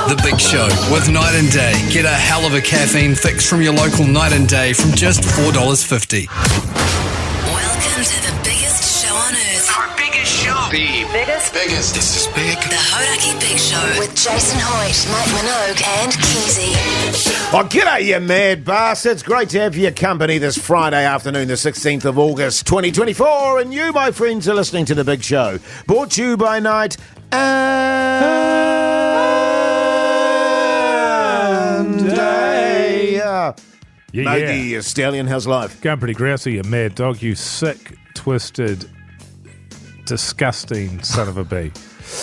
The Big Show with Night and Day. Get a hell of a caffeine fix from your local Night and Day from just $4.50. Welcome to the biggest show on earth. Our biggest show. The biggest. This is big. The Hauraki Big Show with Jason Hoyt, Mike Minogue and Keyzie. Oh, g'day, you mad bastards. Great to have your company this Friday afternoon, the 16th of August, 2024. And you, my friends, are listening to The Big Show. Brought to you by Night and Day. Mogi, Stallion, how's life? Going pretty grousey, you mad dog, you sick, twisted, disgusting son of a bee.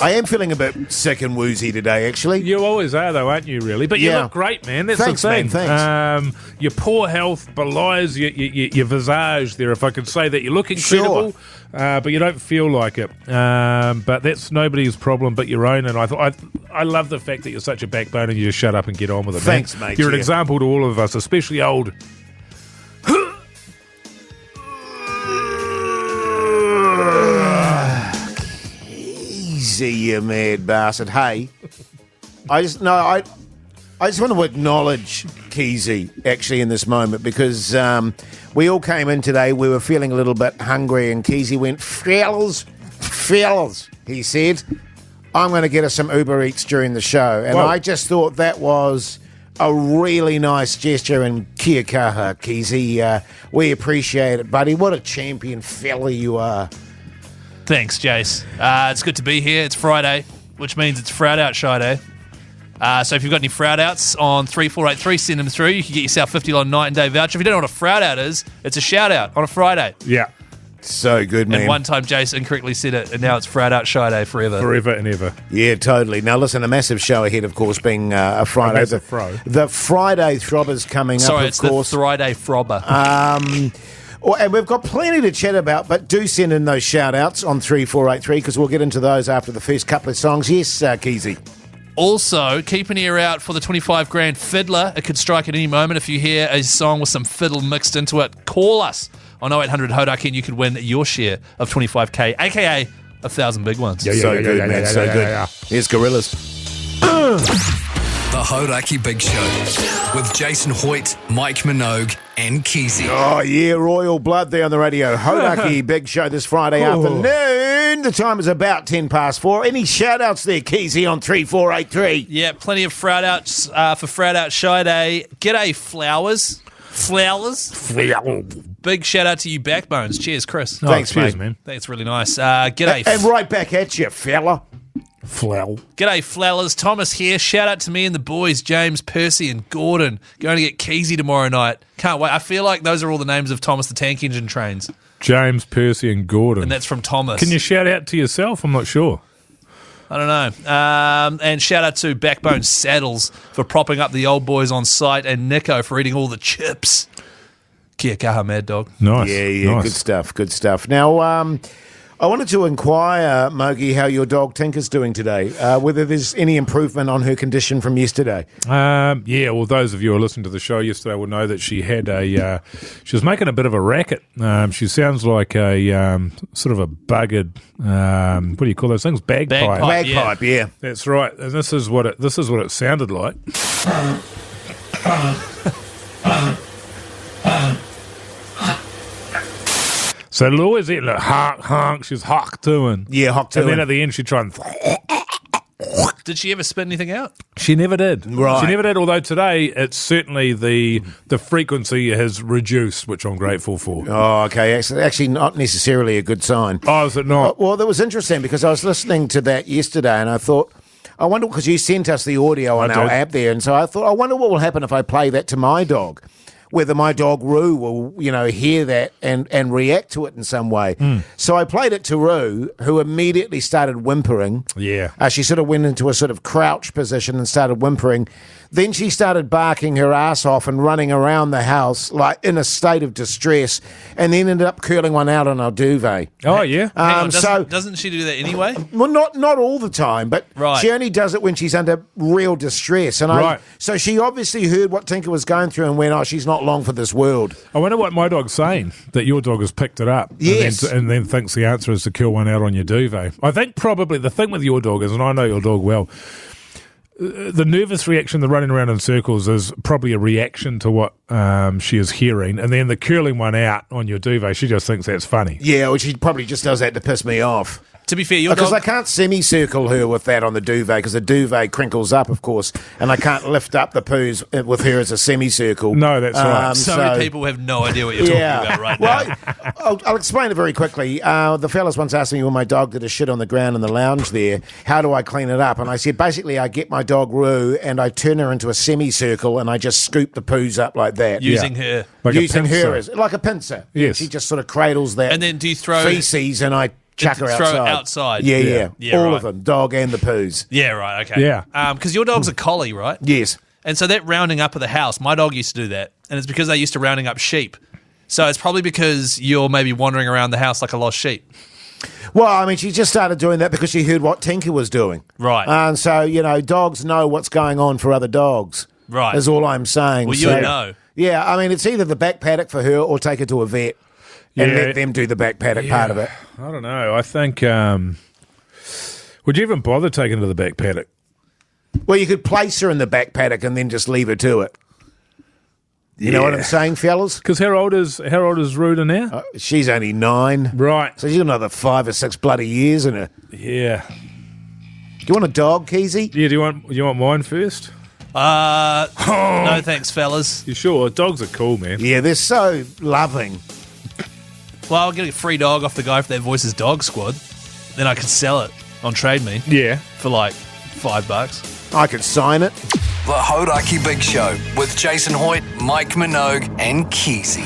I am feeling a bit sick and woozy today, actually. You always are, though, aren't you, really? But you look great, man. That's Thanks, the thing. man, thanks. Your poor health belies your visage there, if I could say that. You look incredible, but you don't feel like it. But that's nobody's problem but your own. And I love the fact that you're such a backbone and you just shut up and get on with it, man. Thanks, mate. You're an example to all of us, especially old... Easy, you mad bastard. Hey, I just want to acknowledge Keyzie actually in this moment because we all came in today. We were feeling a little bit hungry, and Keyzie went, fellas, he said, I'm going to get us some Uber Eats during the show. And Whoa. I just thought that was a really nice gesture, and kia kaha, Keyzie. We appreciate it, buddy. What a champion fella you are. Thanks, Jase. It's good to be here. It's Friday, which means it's Frout Out Shy Day. So if you've got any Frout Outs on 3483, send them through. You can get yourself $50 Night and Day voucher. If you don't know what a Frout Out is, it's a shout out on a Friday. Yeah. So good, man. And one time Jase incorrectly said it, and now it's Frout Out Shy Day forever. Forever and ever. Yeah, totally. Now, listen, a massive show ahead, of course, being a Friday. massive fro. The Friday Throbber's coming Sorry, up, it's of course. the Friday Frobber. And we've got plenty to chat about, but do send in those shout-outs on 3483 because we'll get into those after the first couple of songs. Yes, Keyzie. Also, keep an ear out for the 25 grand fiddler. It could strike at any moment. If you hear a song with some fiddle mixed into it, call us on 0800 Hauraki and you could win your share of 25k, aka 1,000 big ones. So good, man. So good. Here's Gorillas. The Hauraki Big Show with Jason Hoyt, Mike Minogue and Keyzie. Oh, yeah, royal blood there on the radio. Hauraki Big Show this Friday afternoon. The time is about 10 past 4. Any shout-outs there, Keyzie, on 3483? Yeah, plenty of Frout Outs for Frout Out Shy Day. G'day, Flowers. Big shout out to you, Backbones. Cheers, Chris. Thanks, cheers, mate. man. That's really nice. G'day. And right back at you, fella. G'day, Flowers. Thomas here. Shout out to me and the boys, James, Percy, and Gordon. Going to get Keyzie tomorrow night. Can't wait. I feel like those are all the names of Thomas the Tank Engine trains. James, Percy, and Gordon. And that's from Thomas. Can you shout out to yourself? I'm not sure. I don't know. And shout out to Backbone Saddles for propping up the old boys on site, and Nico for eating all the chips. Kia kaha, mad dog. Nice. Yeah, nice. Good stuff. Now, I wanted to inquire, Mogi, how your dog Tinker's doing today, whether there's any improvement on her condition from yesterday. Yeah, well, those of you who listened to the show yesterday will know that she had she was making a bit of a racket. She sounds like a sort of a buggered, what do you call those things? Bagpipe. Bagpipe, yeah. That's right. And this is what it sounded like. So it'll always end like honk, honk. She's honk doing. Yeah, honk And doing. then at the end, she'd try and... Did she ever spit anything out? She never did. Right. She never did, although today it's certainly the frequency has reduced, which I'm grateful for. Oh, okay. Actually, not necessarily a good sign. Oh, is it not? Well, that was interesting because I was listening to that yesterday and I thought, I wonder, because you sent us the audio on our app there, and so I thought, I wonder what will happen if I play that to my dog. Whether my dog Roo will, hear that and react to it in some way. So I played it to Roo, who immediately started whimpering. Yeah. She sort of went into a sort of crouch position and started whimpering. Then she started barking her ass off and running around the house like in a state of distress, and then ended up curling one out on our duvet. Oh, yeah. Hang on, doesn't she do that anyway? Well, not all the time, but Right. she only does it when she's under real distress. And Right. so she obviously heard what Tinker was going through and went, oh, she's not long for this world. I wonder what my dog's saying, that your dog has picked it up. Yes. And then thinks the answer is to curl one out on your duvet. I think probably the thing with your dog is, and I know your dog well, the nervous reaction, the running around in circles, is probably a reaction to what she is hearing. And then the curling one out on your duvet, she just thinks that's funny. Yeah, well, she probably just does that to piss me off. To be fair, your Because dog... I can't semicircle her with that on the duvet, because the duvet crinkles up, of course, and I can't lift up the poos with her as a semicircle. No, that's right. So many people have no idea what you're talking about right now. I'll explain it very quickly. The fellas once asked me when my dog did a shit on the ground in the lounge there, how do I clean it up? And I said, basically, I get my dog Roo and I turn her into a semicircle and I just scoop the poos up like that. Using her. Like a Using pincer. her as like a pincer. Yes. She just sort of cradles that And then do you throw... feces and I chuck her throw it outside. outside? Yeah. Yeah, All right. of them, dog and the poos. Yeah, right, okay. Yeah. Because your dog's a collie, right? Yes. And so that rounding up of the house, my dog used to do that. And it's because they used to rounding up sheep. So it's probably because you're maybe wandering around the house like a lost sheep. Well, I mean, she just started doing that because she heard what Tinker was doing. Right. And so, dogs know what's going on for other dogs. Right. Is all I'm saying. Well, you would know. Yeah, I mean, it's either the back paddock for her or take her to a vet and Yeah. let them do the back paddock part of it. I don't know. I think... would you even bother taking her to the back paddock? Well, you could place her in the back paddock and then just leave her to it. You know what I'm saying, fellas? Because how old is Ruda now? She's only 9. Right. So she's got another 5 or 6 bloody years in her. Yeah. Do you want a dog, Keyzie? Yeah, do you want mine first? No thanks, fellas. You sure? Dogs are cool, man. Yeah, they're so loving. Well, I'll get a free dog off the guy for that Voices Dog Squad. Then I could sell it on Trade Me Yeah. for like $5. I could sign it. The Hauraki Big Show with Jason Hoyt, Mike Minogue, and Keyzie.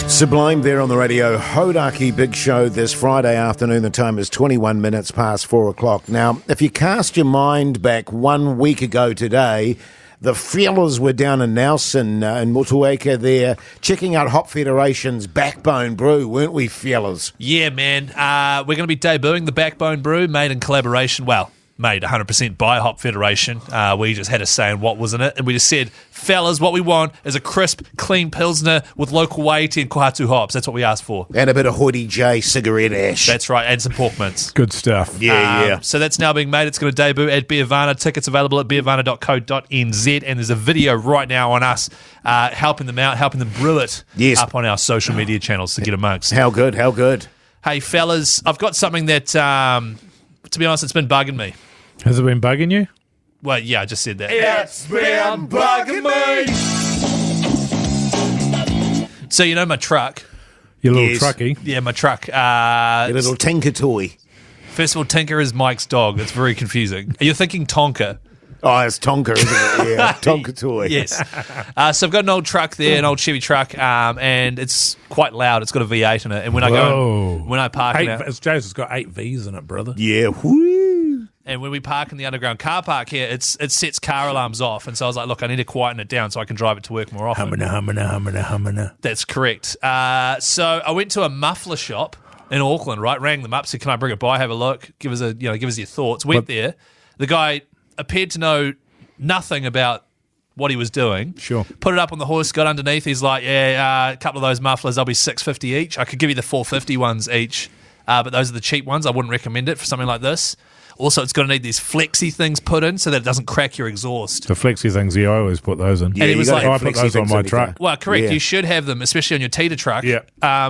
Sublime there on the radio. Hauraki Big Show this Friday afternoon. The time is 21 minutes past 4 o'clock. Now, if you cast your mind back 1 week ago today, the fellas were down in Nelson in Motueka there checking out Hop Federation's Backbone Brew, weren't we, fellas? Yeah, man. We're going to be debuting the Backbone Brew, made in collaboration. Well, made 100% by Hop Federation. We just had a say in what was in it, and we just said, fellas, what we want is a crisp, clean Pilsner with local Waiiti and Kohatu hops. That's what we asked for. And a bit of Hoodie J cigarette ash. That's right, and some pork mince. Good stuff. Yeah. So that's now being made. It's going to debut at Beervana. Tickets available at beervana.co.nz, and there's a video right now on us helping them out, helping them brew it up on our social media channels to get amongst. How good, how good. Hey, fellas, I've got something that, to be honest, it's been bugging me. Has it been bugging you? Well, yeah, I just said that. It's been bugging me. So, you know my truck? Your little Yes. truckie. Yeah, my truck. A little Tinker toy. First of all, Tinker is Mike's dog. That's very confusing. You're thinking Tonka. Oh, it's Tonka, isn't it? Yeah, Tonka toy. Yes. So I've got an old truck there, an old Chevy truck, and it's quite loud. It's got a V8 in it. And when I Whoa. when I park in it, Jase has got 8 V's in it, brother. Yeah, whoo. and when we park in the underground car park here, it sets car alarms off. And so I was like, look, I need to quieten it down so I can drive it to work more often. Hummina. That's correct. So I went to a muffler shop in Auckland, right? Rang them up, said, "Can I bring it by? Have a look. Give us your thoughts." Went there. The guy appeared to know nothing about what he was doing. Sure. Put it up on the horse, got underneath. He's like, "Yeah, a couple of those mufflers, they'll be $6.50 each. I could give you the $4.50 ones each, but those are the cheap ones. I wouldn't recommend it for something like this." Also, it's going to need these flexi things put in so that it doesn't crack your exhaust. The flexi things, I always put those in. Yeah, he was you like- gotta I have put flexi those on things my in the truck. car. Well, correct. Yeah. You should have them, especially on your Teeter truck. Yeah.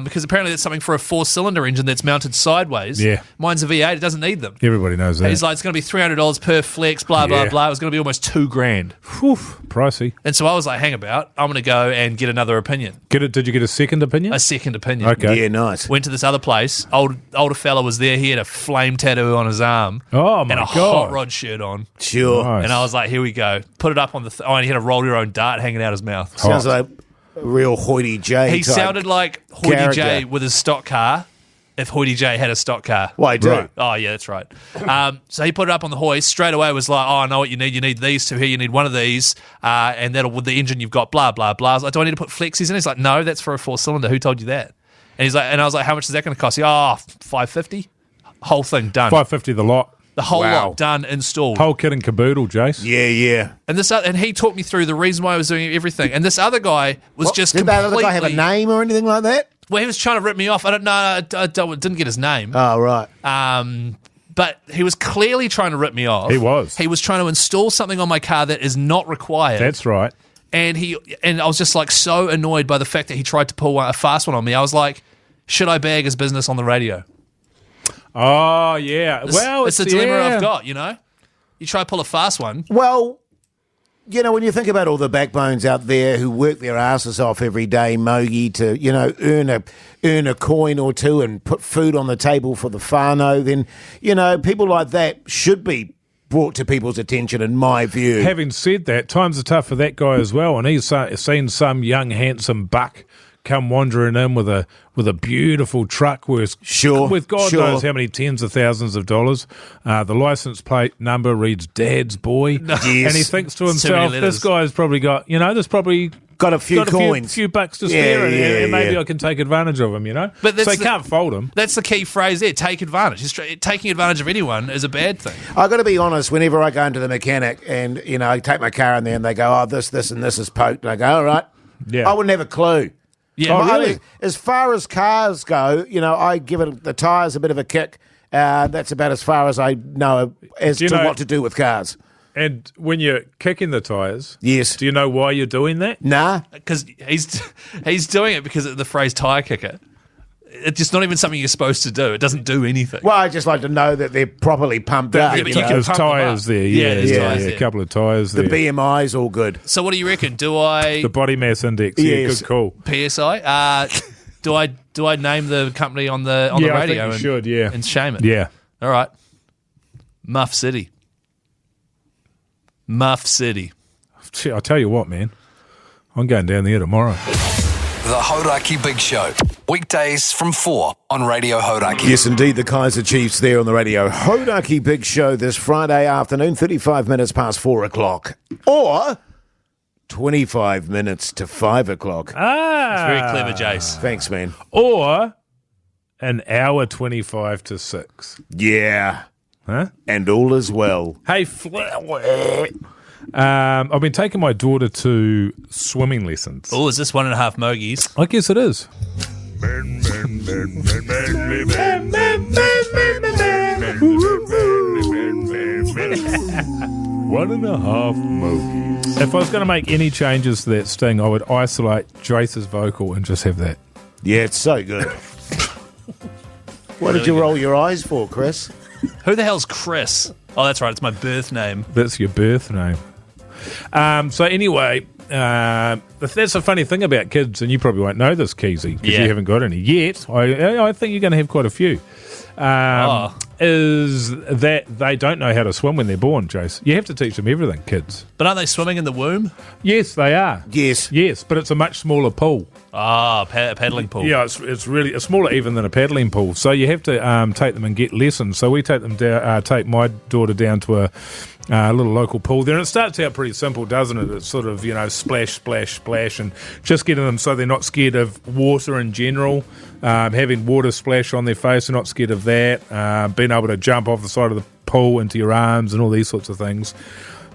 Because apparently that's something for a 4-cylinder engine that's mounted sideways. Yeah. Mine's a V8. It doesn't need them. Everybody knows that. He's like, it's going to be $300 per flex, blah, blah, Yeah. blah. It was going to be almost $2,000. Whew, pricey. And so I was like, hang about. I'm going to go and get another opinion. Did you get a second opinion? A second opinion. Okay. Yeah, nice. Went to this other place. Older fella was there. He had a flame tattoo on his arm. Oh, my and a God. hot rod shirt on. Sure. Nice. And I was like, here we go. Put it up on the... and he had a roll your own dart hanging out his mouth. Sounds like a real Hoity J. He type sounded like Hoity character. J with his stock car if Hoity J had a stock car. Well, I do. Right. Oh, yeah, that's right. So he put it up on the hoist. Straight away was like, oh, I know what you need. You need these two here. You need one of these. And that'll, with the engine you've got, blah, blah, blah. I was like, do I need to put flexies in? He's like, no, that's for a 4-cylinder. Who told you that? And he's like, and I was like, how much is that going to cost you? Oh, $550. Whole thing done. $550 the lot. The whole Wow. lot done, installed. Whole kit and caboodle, Jace. Yeah. And he talked me through the reason why I was doing everything. And this other guy was What, just did that completely... other guy have a name or anything like that? Well, he was trying to rip me off. I don't know. I didn't get his name. Oh, right. But But he was clearly trying to rip me off. He was. He was trying to install something on my car that is not required. That's right. And I was just like so annoyed by the fact that he tried to pull a fast one on me. I was like, should I bag his business on the radio? Oh, yeah. It's a dilemma I've got, you know? You try to pull a fast one. Well, you know, when you think about all the backbones out there who work their asses off every day, Mogi, to, you know, earn a coin or two and put food on the table for the whānau, then, you know, people like that should be brought to people's attention, in my view. Having said that, times are tough for that guy as well, and he's seen some young, handsome buck come wandering in with a beautiful truck with God knows how many tens of thousands of dollars. The license plate number reads Dad's Boy. Yes. And he thinks to himself, this guy's probably got, there's probably got a few coins. Few bucks to spare, and maybe I can take advantage of him, But so you can't fold him. That's the key phrase there, take advantage. Taking advantage of anyone is a bad thing. I've got to be honest, whenever I go into the mechanic and, I take my car in there and they go, this and this is poked, and I go, all right. Yeah. I wouldn't have a clue. Yeah, really? As far as cars go, I give it the tyres a bit of a kick. That's about as far as I know as to what to do with cars. And when you're kicking the tyres, yes, do you know why you're doing that? Nah. Because he's doing it because of the phrase tyre kicker. It's just not even something you're supposed to do. It doesn't do anything. Well, I just like to know that they're properly pumped up. Yeah, but you can There's pump tyres there. There's tyres there. A couple of tyres The there. BMI's all good. So what do you reckon? Do I... The body mass index. Yes. Yeah, good call. PSI? Do I name the company on the radio? I think you should, yeah. And shame it? Yeah. All right. Muff City. Muff City. I'll tell you what, man. I'm going down there tomorrow. The Hauraki Big Show. Weekdays from 4 on Radio Hauraki. Yes, indeed, the Kaiser Chiefs there on the radio. Hauraki Big Show this Friday afternoon, 35 minutes past 4 o'clock. Or 25 minutes to 5 o'clock. That's very clever, Jase. Thanks, man. Or an hour 25 to 6. Yeah. Huh? And all is well. Hey, Flower. I've been taking my daughter to swimming lessons. Oh, is this 1.5 Mogies? I guess it is. 1.5 movies. If I was going to make any changes to that sting, I would isolate Jase's vocal and just have that. Yeah, it's so good. What did you roll your eyes for, Chris? Who the hell's Chris? Oh, that's right. It's my birth name. That's your birth name. So anyway, that's a funny thing about kids, and you probably won't know this, Keyzie, because you haven't got any yet. I think you're going to have quite a few. Is that they don't know how to swim when they're born, Jase. You have to teach them everything, kids. But aren't they swimming in the womb? Yes, they are. Yes, but it's a much smaller pool. Paddling pool. Yeah, it's really smaller even than a paddling pool. So you have to take them and get lessons. So we take them down, take my daughter down to a little local pool there, and it starts out pretty simple, doesn't it? It's sort of splash, splash, splash, and just getting them so they're not scared of water in general. Having water splash on their face, they're not scared of that. Being able to jump off the side of the pool into your arms and all these sorts of things.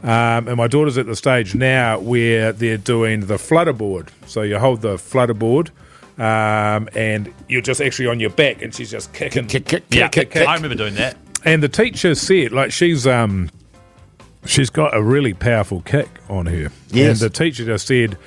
And my daughter's at the stage now where they're doing the flutter board. So you hold the flutter board, and you're just actually on your back, and she's just kicking. Kick. I remember doing that. And the teacher said, she's got a really powerful kick on her. Yes. And the teacher just said,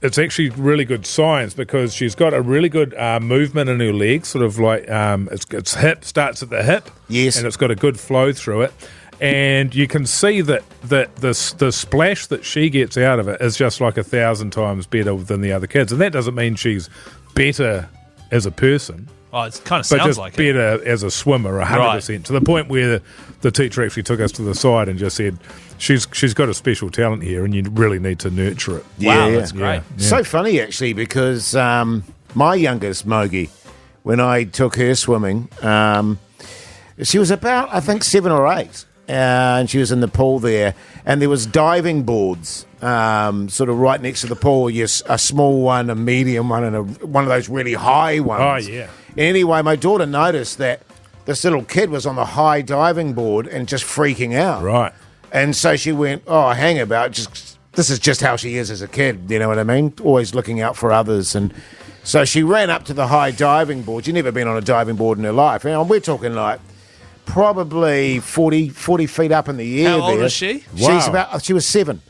it's actually really good science because she's got a really good movement in her legs, sort of like it's hip, starts at the hip. Yes. And it's got a good flow through it. And you can see that the splash that she gets out of it is just like 1,000 times better than the other kids. And that doesn't mean she's better as a person. Oh, it kind of But sounds just like it. better as a swimmer, 100%. To the point where the teacher actually took us to the side and just said, she's got a special talent here and you really need to nurture it. Wow, that's great. Yeah. So funny, actually, because my youngest, Mogi, when I took her swimming, she was about, I think, 7 or 8. And she was in the pool there, and there was diving boards sort of right next to the pool. Yes, a small one, a medium one, and one of those really high ones. Oh, yeah. Anyway, my daughter noticed that this little kid was on the high diving board and just freaking out. Right. And so she went, hang about, this is just how she is as a kid, you know what I mean? Always looking out for others. And so she ran up to the high diving board. She'd never been on a diving board in her life. And we're talking like probably 40 feet up in the air. How old there. is she? Wow. She was 7.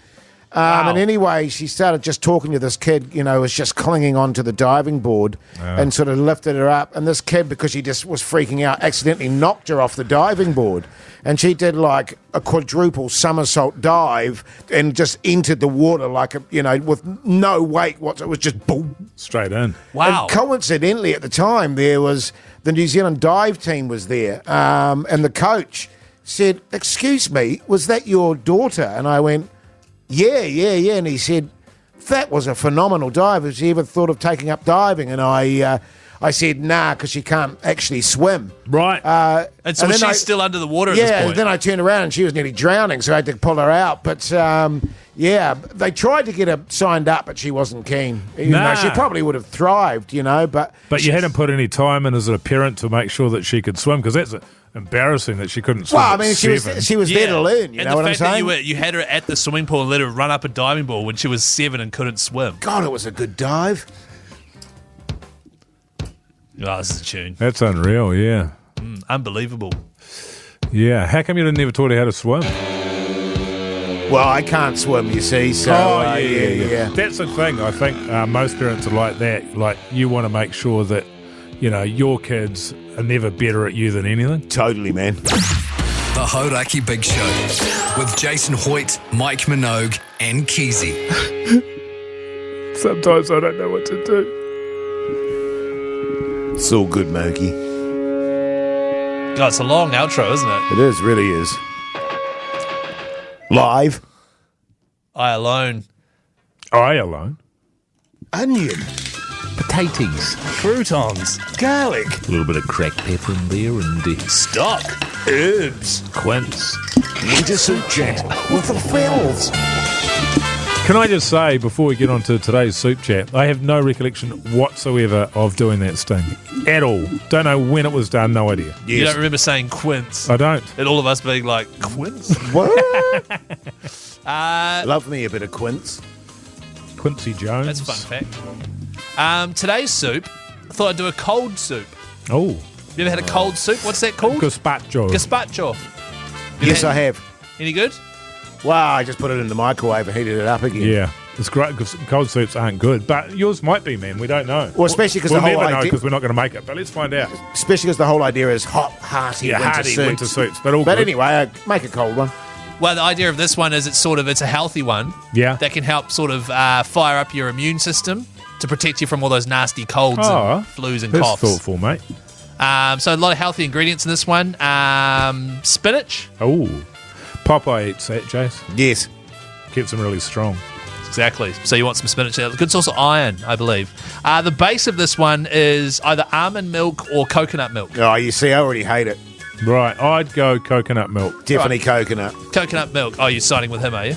Wow. And anyway, she started just talking to this kid, was just clinging onto the diving board and sort of lifted her up. And this kid, because she just was freaking out, accidentally knocked her off the diving board. And she did like a quadruple somersault dive and just entered the water like, with no weight whatsoever. It was just boom. Straight in. Wow. And coincidentally, at the time, there was the New Zealand dive team was there. And the coach said, "Excuse me, was that your daughter?" And I went, Yeah. And he said, "That was a phenomenal dive. Has she ever thought of taking up diving?" And I said, "Nah, because she can't actually swim." Right. And so then she's still under the water at this Yeah, point. then I turned around and she was nearly drowning, so I had to pull her out. But, they tried to get her signed up, but she wasn't keen. Nah. She probably would have thrived, but... But you hadn't put any time in as a parent to make sure that she could swim, because that's embarrassing that she couldn't swim. Well, I at mean, she 7. was there to learn, you and know what I'm the fact saying? that you had her at the swimming pool and let her run up a diving board when she was 7 and couldn't swim. God, it was a good dive. Oh, this is a tune. That's unreal, yeah. Unbelievable. Yeah. How come you didn't ever taught her how to swim? Well, I can't swim, you see, so... yeah. That's the thing. I think most parents are like that. Like, you want to make sure that, your kids are never better at you than anything. Totally, man. The Hauraki Big Show with Jason Hoyt, Mike Minogue, and Keyzie. Sometimes I don't know what to do. It's all good, Moki. God, it's a long outro, isn't it? It is, really is. Live. I alone. I alone. Onion. Potatoes, Croutons. Garlic. a little bit of cracked pepper in there, and Stock. Herbs. quince. Winter soup chat with the fells. Can I just say, before we get on to today's soup chat, I have no recollection whatsoever of doing that sting. At all. Don't know when it was done, no idea. You don't remember saying quince. I don't. And all of us being like, quince? What? Love me a bit of quince. Quincy Jones. That's a fun fact. Today's soup, I thought I'd do a cold soup. Oh. You ever had a cold soup? What's that called? Gazpacho. Gazpacho. Yes, I have. Any good? Well, I just put it in the microwave and heated it up again. Yeah. It's great because cold soups aren't good. But yours might be, man. We don't know. Well, especially because we'll the whole never know idea... because we're not going to make it. But let's find out. Especially because the whole idea is hot, hearty Winter soups. But all But good. anyway, make a cold one. Well, the idea of this one is it's a healthy one. Yeah. That can help sort of fire up your immune system to protect you from all those nasty colds and flus and That's coughs. thoughtful, mate. So a lot of healthy ingredients in this one. Spinach. Oh. Popeye eats that, Jase. Yes. Keeps them really strong. Exactly. So you want some spinach. Good source of iron, I believe. The base of this one is either almond milk or coconut milk. Oh, you see, I already hate it. Right. I'd go coconut milk. Definitely coconut. Coconut milk. Oh, you're siding with him, are you?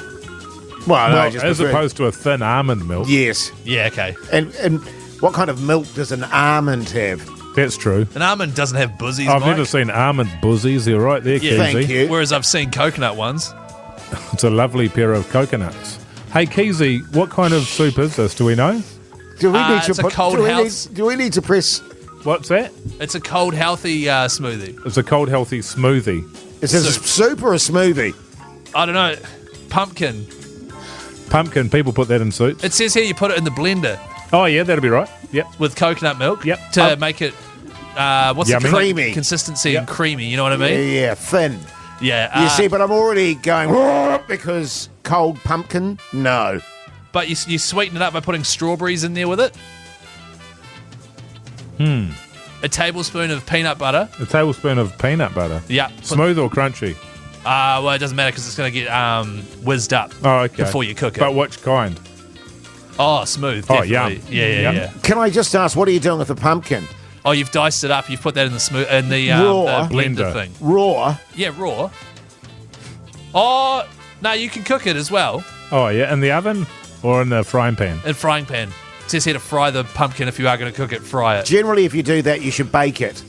Well, no, Well, just as prefer- opposed to a thin almond milk. Yes. Yeah, okay. And what kind of milk does an almond have? That's true. An almond doesn't have buzzies, I've Mike. never seen almond buzzies. They're right there, Yeah. Keyzie. Thank you. Whereas I've seen coconut ones. It's a lovely pair of coconuts. Hey, Keyzie, what kind of soup is this? Do we know? Do we need to it's a cold house. Do we need to press? What's that? It's a cold, healthy smoothie. It's a cold, healthy smoothie. Is this a soup or a smoothie? I don't know. Pumpkin. Pumpkin, people put that in soups. It says here you put it in the blender Oh, yeah, that'll be right. Yep. with coconut milk. Yep. To make it, what's Yummy. the Creamy. consistency Yep. and creamy? You know what I mean? Yeah, thin. Yeah. You see, but I'm already going because cold pumpkin. No. But you sweeten it up by putting strawberries in there with it. A tablespoon of peanut butter. A tablespoon of peanut butter. Yeah. Smooth or crunchy? Well, it doesn't matter because it's going to get whizzed up Oh, okay. before you cook it. But which kind? Oh, smooth. Oh, Definitely. yum. Yeah. Yum. Yeah. Can I just ask, what are you doing with the pumpkin? Oh, you've diced it up. You've put that in the Raw. the blender Blender. thing. Raw. Yeah, raw. Oh, no, you can cook it as well Oh, yeah. In the oven or in the frying pan? in frying pan. It says here to fry the pumpkin. If you are going to cook it, fry it. Generally, if you do that, you should bake it.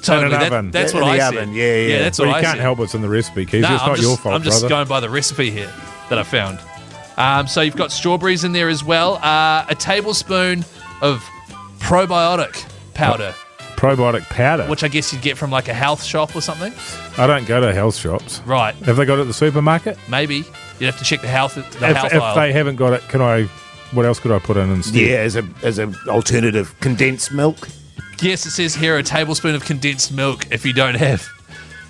Totally. In an oven. That's In what the I oven, said. yeah. That's Well, what you I can't said. help what's in the recipe, Keith. No, It's not your fault, I'm just brother. going by the recipe here that I found. So you've got strawberries in there as well. A tablespoon of probiotic powder. Probiotic powder. which I guess you'd get from like a health shop or something. I don't go to health shops. Right. Have they got it at the supermarket? Maybe. You'd have to check the health If aisle. they haven't got it, what else could I put in instead? Yeah, as an alternative, condensed milk. Yes, it says here a tablespoon of condensed milk if you don't have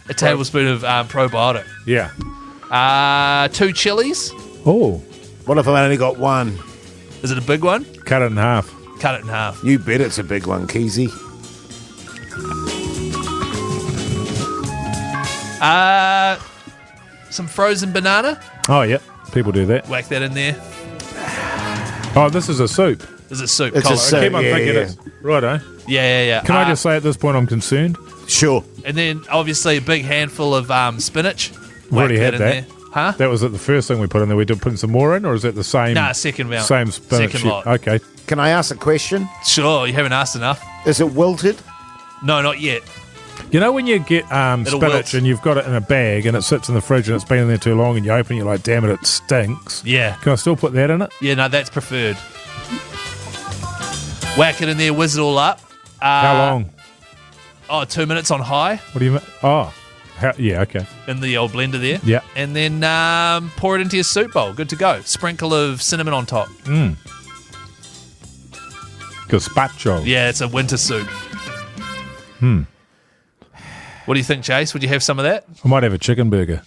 a tablespoon of probiotic. Yeah. 2 chilies. Oh, What if I only got one? Is it a big one? cut it in half. Cut it in half. You bet it's a big one, Keyzie. Some frozen banana. Oh, yeah. People do that. Whack that in there. Oh, this is a soup. Is it soup? It's a Colour. soup. I keep on yeah, thinking yeah. it's... Righto. Yeah. Can I just say at this point I'm concerned? Sure. And then obviously a big handful of spinach. We've already Whack had in that. there. Huh? That was the first thing we put in there. We did put some more in, or is that the same? Nah, second round. Same spinach. Second lot. Okay. Can I ask a question? Sure, you haven't asked enough. Is it wilted? No, not yet. You know when you get wilt. spinach and you've got it in a bag and it sits in the fridge and it's been in there too long and you open it, you're like, damn it stinks. Yeah. Can I still put that in it? Yeah, no, that's preferred. Whack it in there, whiz it all up. How long? 2 minutes on high What do you mean? Oh, yeah, okay. in the old blender there. Yeah. And then pour it into your soup bowl. Good to go. Sprinkle of cinnamon on top. Gazpacho. Yeah, it's a winter soup. What do you think, Jase? Would you have some of that? I might have a chicken burger.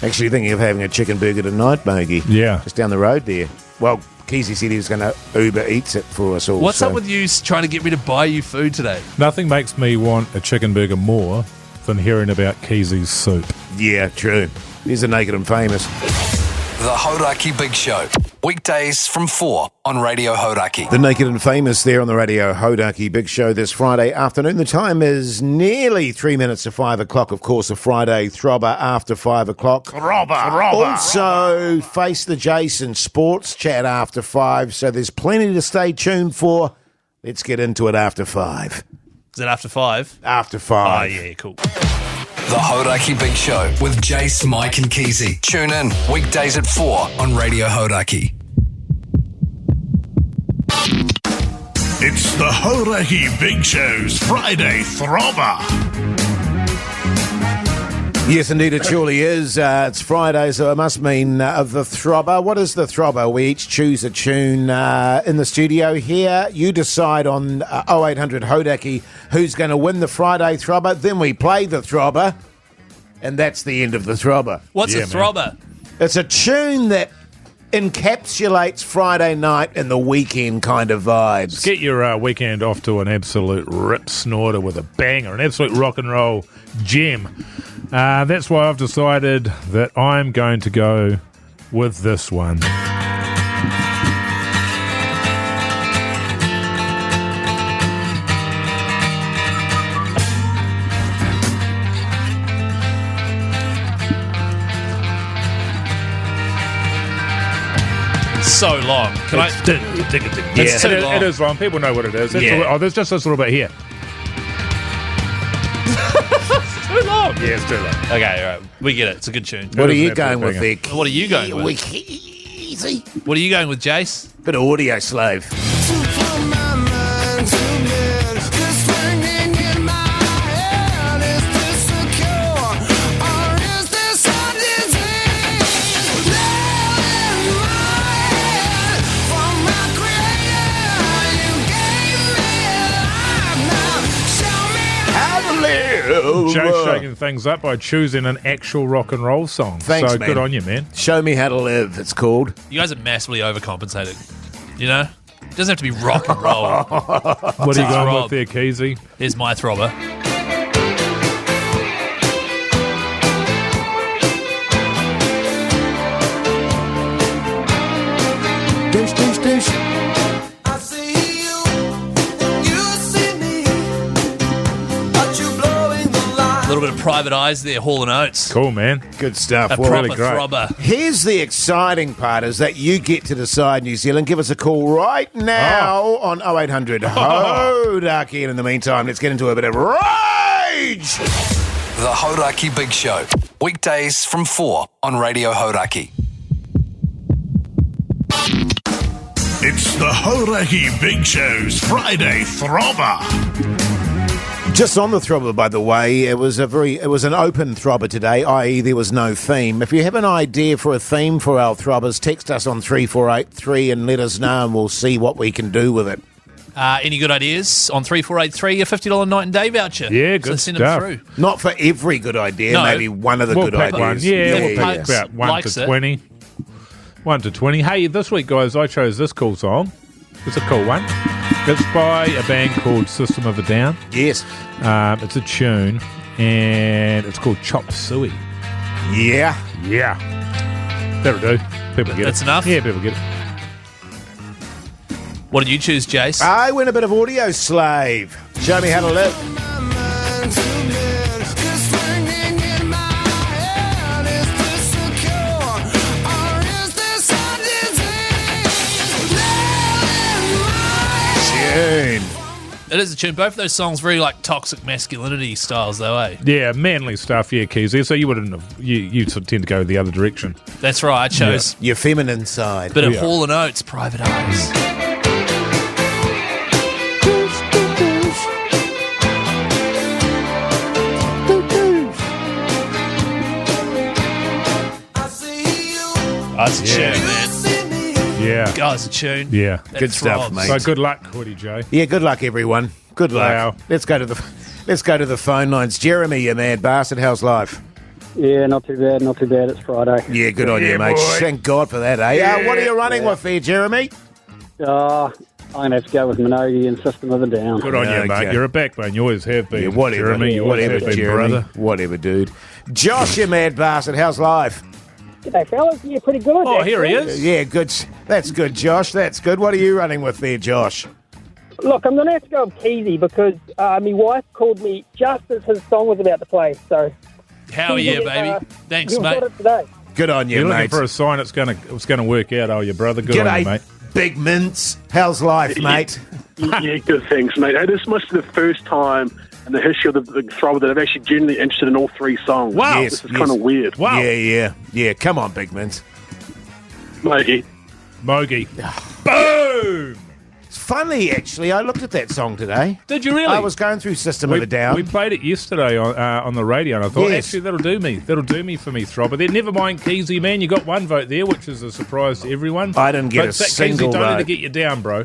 Actually thinking of having a chicken burger tonight, Mogi. Yeah. Just down the road there. Well, Keyzie said he was going to Uber Eats it for us all. What's so- up with you trying to get me to buy you food today? Nothing makes me want a chicken burger more than hearing about Keyzie's soup. Yeah, true. Here's a Naked and Famous. The Hauraki Big Show. Weekdays from 4 on Radio Hauraki. The Naked and Famous there on the Radio Hauraki Big Show this Friday afternoon. The time is nearly 3 minutes to 5 o'clock. Of course, a Friday throbber after 5 o'clock. Also, Face the Jason Sports Chat after 5. So there's plenty to stay tuned for. Let's get into it after 5. Is it after 5? After Oh, 5. yeah, cool. The Hauraki Big Show with Jase, Mike and Keyzie. Tune in weekdays at 4 on Radio Hauraki. It's the Hauraki Big Show's Friday Throbber. Yes, indeed, it surely is. It's Friday, so it must mean the Throbber. What is the Throbber? We each choose a tune in the studio here. You decide on 0800 Hauraki who's going to win the Friday Throbber. Then we play the Throbber, and that's the end of the Throbber. What's a throbber? It's a tune that encapsulates Friday night and the weekend kind of vibes. Get your weekend off to an absolute rip snorter with a banger, an absolute rock and roll gem. That's why I've decided that I'm going to go with this one. So long. Can I? It's too long. It is long. People know what it is. Yeah. There's just this little bit here. Too long. Yeah, it's too long. Okay, all right. We get it. It's a good tune. What are is an you absolute going with, banger. Vic? What are you going with? Easy. What are you going with, Jase? Bit of audio slave. Joe's shaking things up by choosing an actual rock and roll song. Thanks, so man. good on you, man. Show Me How to Live, it's called. You guys are massively overcompensating. You know? It doesn't have to be rock and roll. What are you going Rob. with there, Keyzie? Here's my throbber. Douche, douche, douche. A little bit of Private Eyes there, Hall & Oates. Cool, man. Good stuff. A Well, proper really great. throbber. here's the exciting part is that you get to decide, New Zealand. Give us a call right now on 0800 Hauraki. And in the meantime, let's get into a bit of rage. The Hauraki Big Show. Weekdays from 4 on Radio Hauraki. It's It's the Hauraki Big Show's Friday Throbber. Just on the throbber, by the way, it was an open throbber today, i.e. there was no theme. If you have an idea for a theme for our throbbers, text us on 3483 and let us know, and we'll see what we can do with it. Any good ideas on 3483? A $50 night and day voucher. Yeah, good so send stuff. them through. Not for every good idea, No. maybe one of the We'll good pick ideas. one. Yeah, we'll yeah. pick about 1 Likes to it. 20. 1 to 20. Hey, this week, guys, I chose this cool song. It's a cool one. It's by a band called System of a Down. Yes. It's a tune, and it's called Chop Suey. Yeah. Yeah. That'll do. People get it. That's enough? Yeah, people get it. What did you choose, Jase? I went a bit of Audio Slave. Show me how to live. Tune. It is a tune. Both of those songs very like toxic masculinity styles, though, eh? Yeah, manly stuff, yeah, Keyzie. So you wouldn't have, you sort of tend to go the other direction. That's right. I chose Your feminine side. a bit of Yeah. Hall & Oates, Private Eyes. That's a tune, man. Yeah. God, it's a tune. Yeah. That Good stuff, throbs. mate. So good luck, Hoodie J. Yeah, good luck, everyone. Good luck. Wow. Let's go to the phone lines. Jeremy, you mad bastard. How's life? Yeah, not too bad, not too bad. It's Friday. Yeah, good on you, mate. boy. Thank God for that, eh? What are you running with there, Jeremy? I'm going to have to go with Minogue and System of a Down. Good on you, Okay. mate. You're a backbone. You always have been. Yeah, whatever. Jeremy, you always whatever, have been, Jeremy. brother. Whatever, dude. Josh, you mad bastard. How's life? G'day, fellas. Yeah, pretty good. Oh, here he is. Yeah, good. That's good, Josh. That's good. What are you running with there, Josh? Look, I'm going to have to go with Keyzie because my wife called me just as his song was about to play. So, Hell yeah, baby. Thanks, you've mate. got it today. Good on you, You're mate. looking for a sign it's gonna work out, oh, your brother. Good on you, G'day, mate. Big Mince. How's life, mate? Yeah, good, thanks, mate. Hey, this must be the first time in the history of the Throbber that I'm actually genuinely interested in all three songs. Wow. Yes, This is kind of weird. Wow. Yeah. Come on, Big Mince. Mikey. Mogi. Boom! It's funny, actually. I looked at that song today. Did you really? I was going through System of a Down. We played it yesterday on the radio, and I thought, Yes. actually, that'll do me. That'll do me for me, Throbber. Then never mind Keyzie, man. You got one vote there, which is a surprise to everyone. I didn't get But a that single Keyzie, don't let vote. it get you down, bro.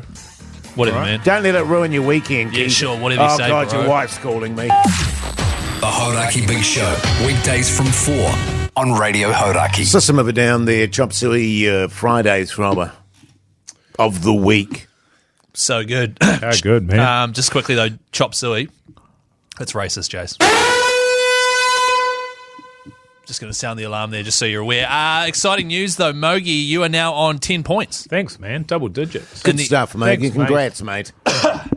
Whatever, Right. man. Don't let it ruin your weekend, Yeah, Keith. sure, whatever you Oh, say, God, bro. your wife's calling me. The Hauraki Big Show, weekdays from 4 on Radio Hauraki. System of a Down there, Chop Suey Friday Throbber of the week. So good. How good, man. Just quickly, though, Chop Suey. That's racist, Jase. Just going to sound the alarm there, just so you're aware. Exciting news, though. Mogi, you are now on 10 points. Thanks, man. Double digits. Good And the- stuff, mate. Thanks, mate. Congrats, mate.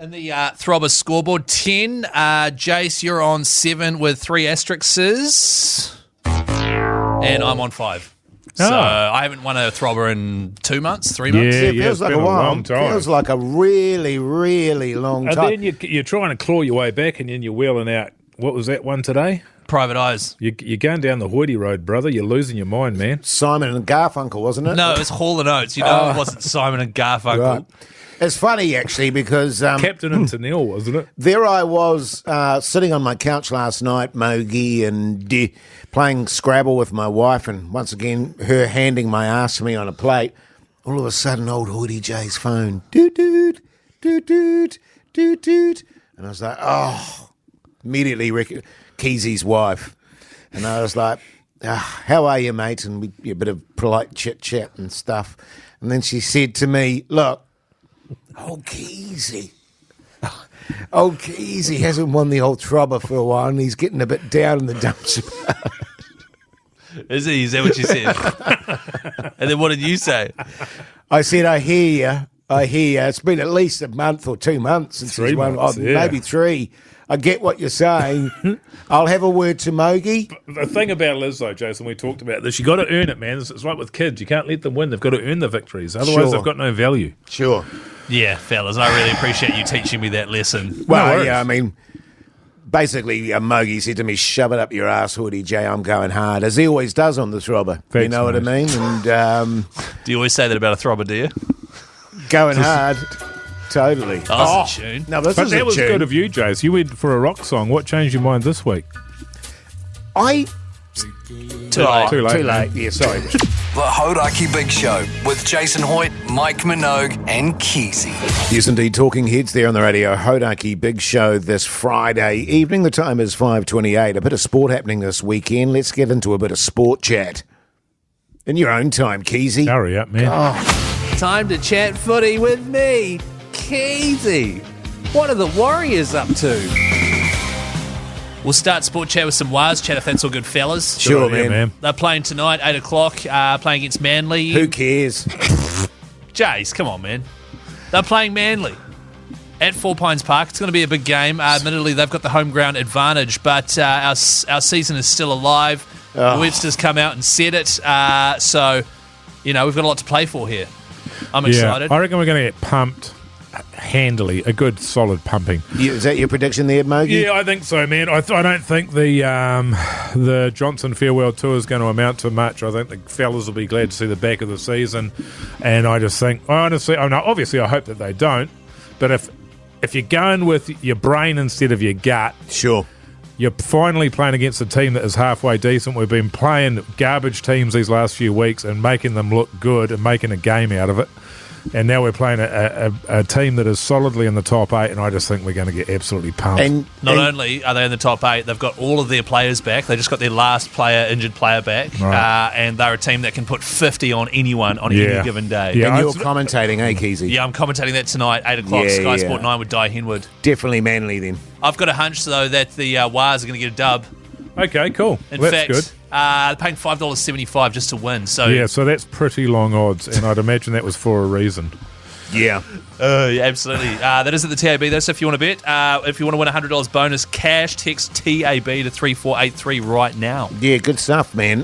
In the Throbber scoreboard, 10. Jace, you're on 7 with 3 asterisks. And I'm on 5. So Oh. I haven't won a Throbber in 2 months, 3 months. Yeah, It feels it's like been a a while. long time. Feels like a really, really long And time. then you're trying to claw your way back, and then you're wheeling out. What was that one today? Private Eyes. You're going down the hoity road, brother. You're losing your mind, man. Simon and Garfunkel, wasn't it? No, it was Hall & Oates. You know it wasn't Simon and Garfunkel. Right. It's funny, actually, because Captain and Tennille, wasn't it? there I was sitting on my couch last night, Mogi, and playing Scrabble with my wife, and once again, her handing my ass to me on a plate. All of a sudden, old Hoodie J's phone, doot, and I was like, oh, immediately Keyzie's wife. And I was like, how are you, mate? And we a bit of polite chit-chat and stuff. And then she said to me, look, old Keyzie hasn't won the old Throbber for a while, and he's getting a bit down in the dumps. Is he? Is that what you said? And then what did you say? I said, I hear you. It's been at least a month or 2 months since 3 he's won. months, yeah. Maybe 3. I get what you're saying. I'll have a word to Mogi. The thing about it is, though, Jason, we talked about this. You got to earn it, man. It's like with kids. You can't let them win. They've got to earn the victories. Otherwise, Sure. they've got no value. Sure. Yeah, fellas, I really appreciate you teaching me that lesson. Well, worries. yeah, I mean, basically, Mogi said to me, shove it up your ass, Hoodie J, I'm going hard, as he always does on the Throbber. You Thanks, know what I mate. mean? And Do you always say that about a Throbber, do you? Going hard. Totally. Oh, that's a tune. No, this But is that a was tune. good of you, Jase. You went for a rock song. What changed your mind this week? I... Too late. Too late. Too late. Yeah, sorry. The Hauraki Big Show with Jason Hoyt, Mike Minogue, and Keyzie. Yes, indeed. Talking heads there on the radio. Hauraki Big Show this Friday evening. The time is 5:28. A bit of sport happening this weekend. Let's get into a bit of sport chat. In your own time, Keyzie. Hurry up, man. Time to chat footy with me, Keyzie. What are the Warriors up to? We'll start sport chat with some Wars chat if that's all good, fellas. Sure, Yeah, man. They're playing tonight, 8 o'clock, playing against Manly. Who cares? Jase, come on, man. They're playing Manly at Four Pines Park. It's going to be a big game. Admittedly, they've got the home ground advantage, but our season is still alive. Webster's come out and said it. So, we've got a lot to play for here. I'm excited. I reckon we're going to get pumped handily. A good, solid pumping. Is that your prediction there, Mogi? Yeah, I think so, man. I don't think the Johnson farewell tour is going to amount to much. I think the fellas will be glad to see the back of the season, and I just think, obviously, I hope that they don't. But if you're going with your brain instead of your gut, Sure. you're finally playing against a team that is halfway decent. We've been playing garbage teams these last few weeks and making them look good and making a game out of it. And now we're playing a team that is solidly in the top 8, and I just think we're going to get absolutely pumped. Not only are they in the top 8, they've got all of their players back. They just got their last injured player back. Right. And they're a team that can put 50 on anyone on any given day. Yeah. And you're I'd- commentating, Keyzie? Yeah, I'm commentating that tonight, 8 o'clock, Yeah, Sky yeah. Sport 9 with Di Henwood. Definitely Manly then. I've got a hunch, though, that the Wars are going to get a dub. Okay, cool. In That's fact, good. they're paying $5.75 just to win. So Yeah, so that's pretty long odds, and I'd imagine that was for a reason. Yeah. yeah, absolutely. That is at the TAB, though, so if you want to bet, if you want to win $100 bonus cash, text TAB to 3483 right now. Yeah, good stuff, man.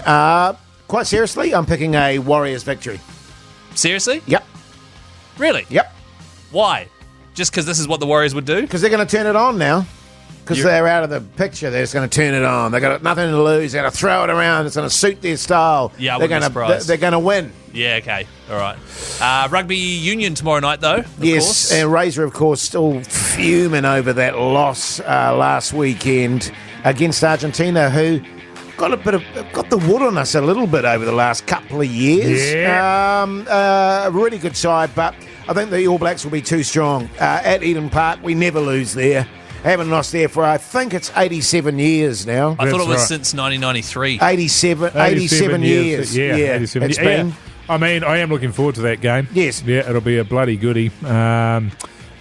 Quite seriously, I'm picking a Warriors victory. Seriously? Yep. Really? Yep. Why? Just because this is what the Warriors would do? Because they're going to turn it on now. Because they're out of the picture, they're just going to turn it on. They've got nothing to lose. They're going to throw it around. It's going to suit their style. Yeah, I they're wouldn't be surprised. They're going to win. Yeah, okay. All right. Rugby union tomorrow night, though. Of course. And Razor, of course, still fuming over that loss last weekend against Argentina, who got the wood on us a little bit over the last couple of years. Yeah. A really good side, but I think the All Blacks will be too strong. At Eden Park, we never lose there. Haven't lost there for, I think it's 87 years now. I thought it was right. since 1993. 87 years. Yeah, 87 it's years. been. Yeah. I mean, I am looking forward to that game. Yes. Yeah, it'll be a bloody goodie.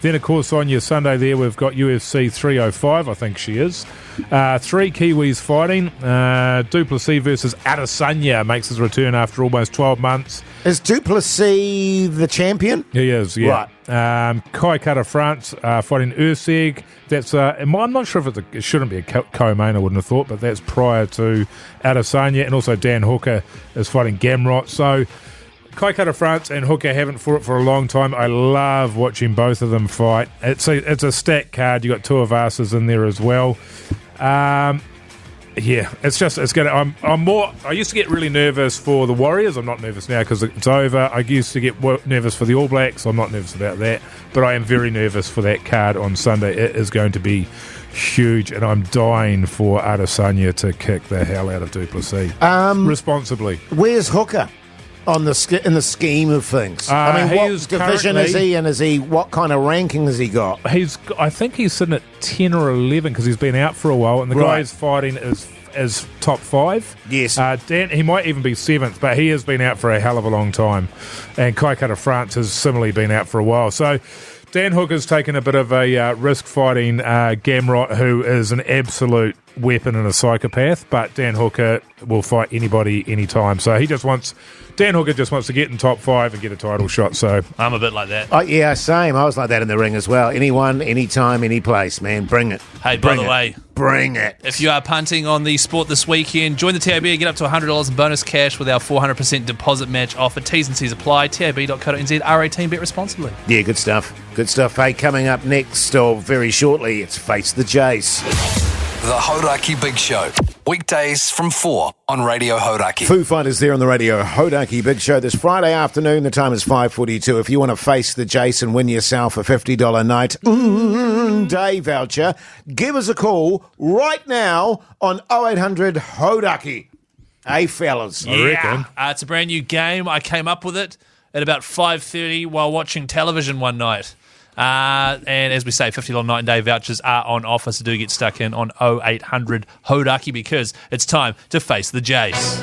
Then, of course, on your Sunday there, we've got UFC 305, I think she is. 3 Kiwis fighting. Duplessis versus Adesanya makes his return after almost 12 months. Is Duplessis the champion? He is, yeah. Kai Kara France fighting Urseg. That's I'm not sure if it shouldn't be a co-main, I wouldn't have thought, but that's prior to Adesanya. And also Dan Hooker is fighting Gamrot. So Kai Kara France and Hooker haven't fought for a long time. I love watching both of them fight. It's a stacked card. You got Tuivasas in there as well. Yeah, it's gonna. I used to get really nervous for the Warriors. I'm not nervous now because it's over. I used to get nervous for the All Blacks. I'm not nervous about that, but I am very nervous for that card on Sunday. It is going to be huge, and I'm dying for Adesanya to kick the hell out of Duplessis responsibly. Where's Hooker on in the scheme of things? I mean, he what is division is he, and what kind of ranking has he got? I think he's sitting at 10 or 11 because he's been out for a while, and the guy he's fighting is top 5. Yes. Dan, he might even be 7th, but he has been out for a hell of a long time. And Kai Kara France has similarly been out for a while. So Dan Hooker's taken a bit of a risk fighting Gamrot, who is an absolute weapon and a psychopath, but Dan Hooker will fight anybody, anytime. So Dan Hooker just wants to get in top 5 and get a title shot. So I'm a bit like that. Yeah, same. I was like that in the ring as well. Anyone, anytime, any place, man. Bring it. Hey, by the way, bring it. If you are punting on the sport this weekend, join the TAB and get up to $100 in bonus cash with our 400% deposit match offer. T's and C's apply. tab.co.nz. R18. Bet responsibly. Yeah, good stuff. Good stuff. Hey, coming up next, or very shortly, it's Face the Jase. The Hauraki Big Show Weekdays from 4 on Radio Hauraki. Foo Fighters there on the Radio Hauraki Big Show this Friday afternoon. The time is 5:42. If you want to face the Jase and win yourself a $50 night day voucher, give us a call right now on 0800 Hauraki. Hey, fellas. I reckon. It's a brand new game. I came up with it at about 5:30 while watching television one night. And as we say, $50 night and day vouchers are on offer, so do get stuck in on 0800 Hauraki because it's time to face the Jase.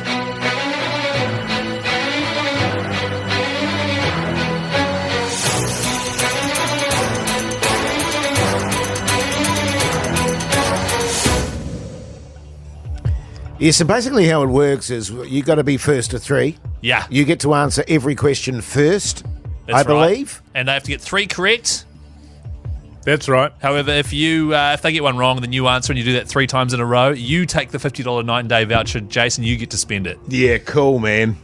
Yeah, so basically how it works is you got to be first to three. Yeah. You get to answer every question first, That's I believe. Right. And they have to get 3 correct. That's right. However, if they get one wrong, then you answer and you do that 3 times in a row, you take the $50 night and day voucher, Jason, you get to spend it. Yeah, cool, man.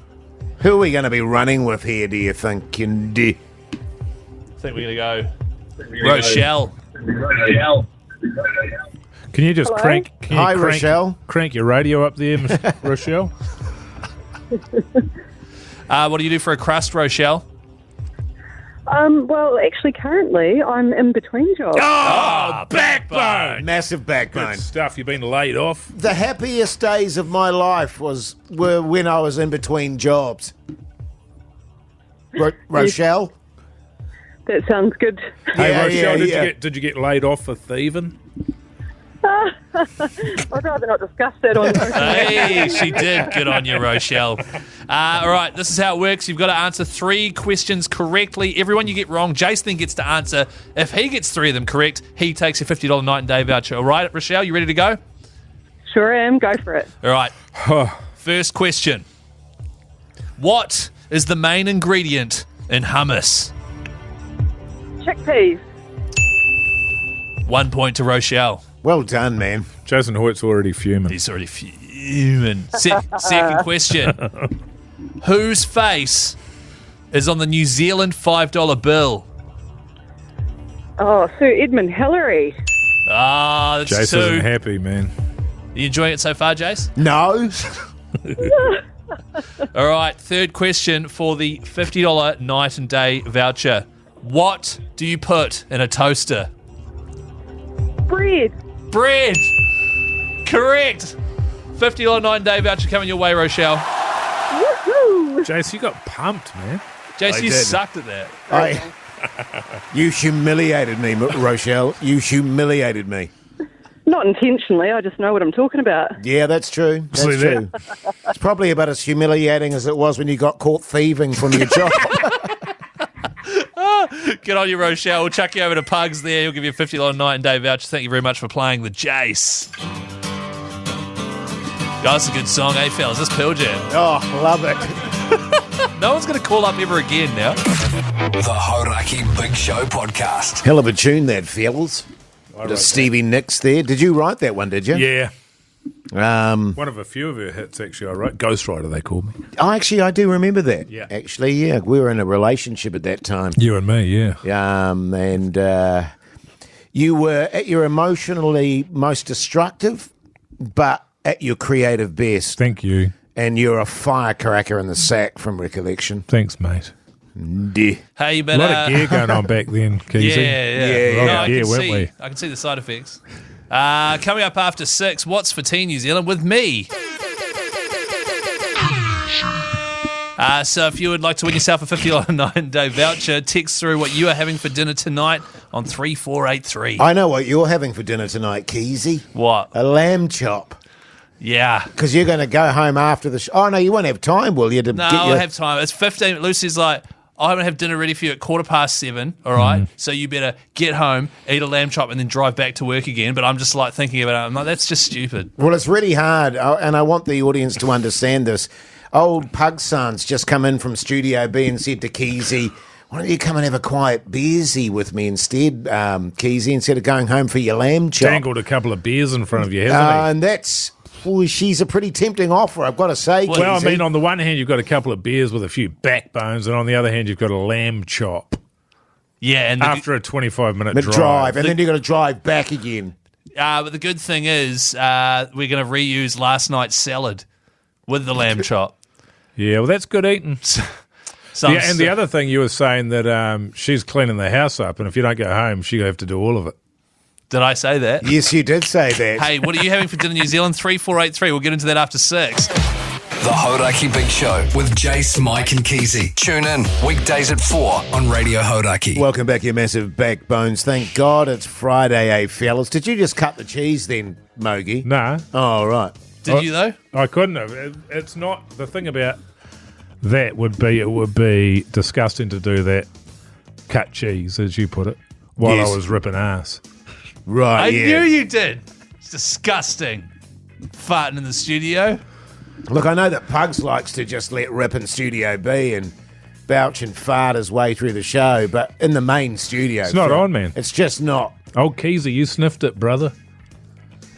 Who are we going to be running with here, do you think? I think we're going to go Rochelle. Can you just crank? Hi, Rochelle. Crank your radio up there, Miss Rochelle. What do you do for a crust, Rochelle? Well, actually, currently, I'm in between jobs. Oh, backbone! Massive backbone. Good stuff. You've been laid off. The happiest days of my life were when I was in between jobs. Rochelle? That sounds good. Hey, Yeah, Rochelle, yeah. did you get laid off for thieving? I'd rather not discuss that on Hey, she did. Good on you, Rochelle. All right, this is how it works. You've got to answer 3 questions correctly. Everyone you get wrong, Jace then gets to answer. If he gets 3 of them correct, he takes a $50 night and day voucher. All right, Rochelle, you ready to go? Sure am. Go for it. All right. First question. What is the main ingredient in hummus? Chickpeas. 1 point to Rochelle. Well done, man. Jason Hoyt's already fuming. He's already fuming. Second question. Whose face is on the New Zealand $5 bill? Oh, Sir Edmund Hillary. Ah, that's Jace 2. isn't happy, man. You enjoying it so far, Jace? No. All right, third question for the $50 night and day voucher. What do you put in a toaster? Bread. Bread. Correct. $50 night and day voucher coming your way, Rochelle. Woohoo! Jace, you got pumped, man. Jace, you did. sucked at that. You humiliated me, Rochelle. You humiliated me. Not intentionally. I just know what I'm talking about. Yeah, that's true. That's See that? true. It's probably about as humiliating as it was when you got caught thieving from your job. Good on you, Rochelle. We'll chuck you over to Pugs there. He'll give you a $50 night and day voucher. Thank you very much for playing the Jase. Oh, that's a good song, eh, fellas? This Pearl Jam. Oh, love it. No one's going to call up ever again now. The Hauraki Big Show podcast. Hell of a tune, that, fellas. The Stevie Nicks there. Did you write that one, did you? Yeah. Um, One of a few of her hits, actually, I wrote. Ghost Rider, they called me. I do remember that. Yeah. Actually, yeah. We were in a relationship at that time. You and me, yeah. And you were at your emotionally most destructive, but at your creative best. Thank you. And you're a firecracker in the sack from recollection. Thanks, mate. Yeah. Hey, A but lot of gear going on back then, Keyzie. yeah. Yeah, No, yeah. I Yeah, can weren't see. we? I can see the side effects. Coming up after 6, what's for Tea New Zealand with me? So if you would like to win yourself a $50 night and day voucher, text through what you are having for dinner tonight on 3483. I know what you're having for dinner tonight, Keyzie. What? A lamb chop. Yeah. Because you're going to go home after the show. Oh, no, you won't have time, will you? To No, get I your... have time. It's 15. Lucy's like, I'm going to have dinner ready for you at 7:15, all right? So you better get home, eat a lamb chop, and then drive back to work again. But I'm just like thinking about it. I'm like, that's just stupid. Well, it's really hard, and I want the audience to understand this. Old Pug Son's just come in from Studio B and said to Keyzie, why don't you come and have a quiet beersy with me instead, Keyzie, instead of going home for your lamb chop? Dangled a couple of beers in front of you, hasn't he? And that's... Well, she's a pretty tempting offer, I've got to say, Well, I Keyzie. mean, on the one hand, you've got a couple of beers with a few backbones, and on the other hand, you've got a lamb chop Yeah, and after a 25-minute The drive. drive, and then you've got to drive back again. But the good thing is we're going to reuse last night's salad with the lamb chop. Yeah, well, that's good eating. Yeah, and the other thing you were saying that she's cleaning the house up, and if you don't go home, she'll have to do all of it. Did I say that? Yes, you did say that. Hey, what are you having for dinner, New Zealand? 3483. We'll get into that after 6. The Hauraki Big Show with Jase, Mike and Keyzie. Tune in weekdays at 4 on Radio Hauraki. Welcome back, you massive backbones. Thank God it's Friday, fellas? Did you just cut the cheese then, Mogi? Nah. Oh, right. Did you, though? I couldn't have. It's not... The thing about that would be it would be disgusting to do that cut cheese, as you put it, while I was ripping ass. Right, I knew you did. It's disgusting. Farting in the studio. Look, I know that Pugs likes to just let rip in Studio B and belch and fart his way through the show, but in the main studio... It's not on, man. It's just not. Oh, Keyzie, you sniffed it, brother.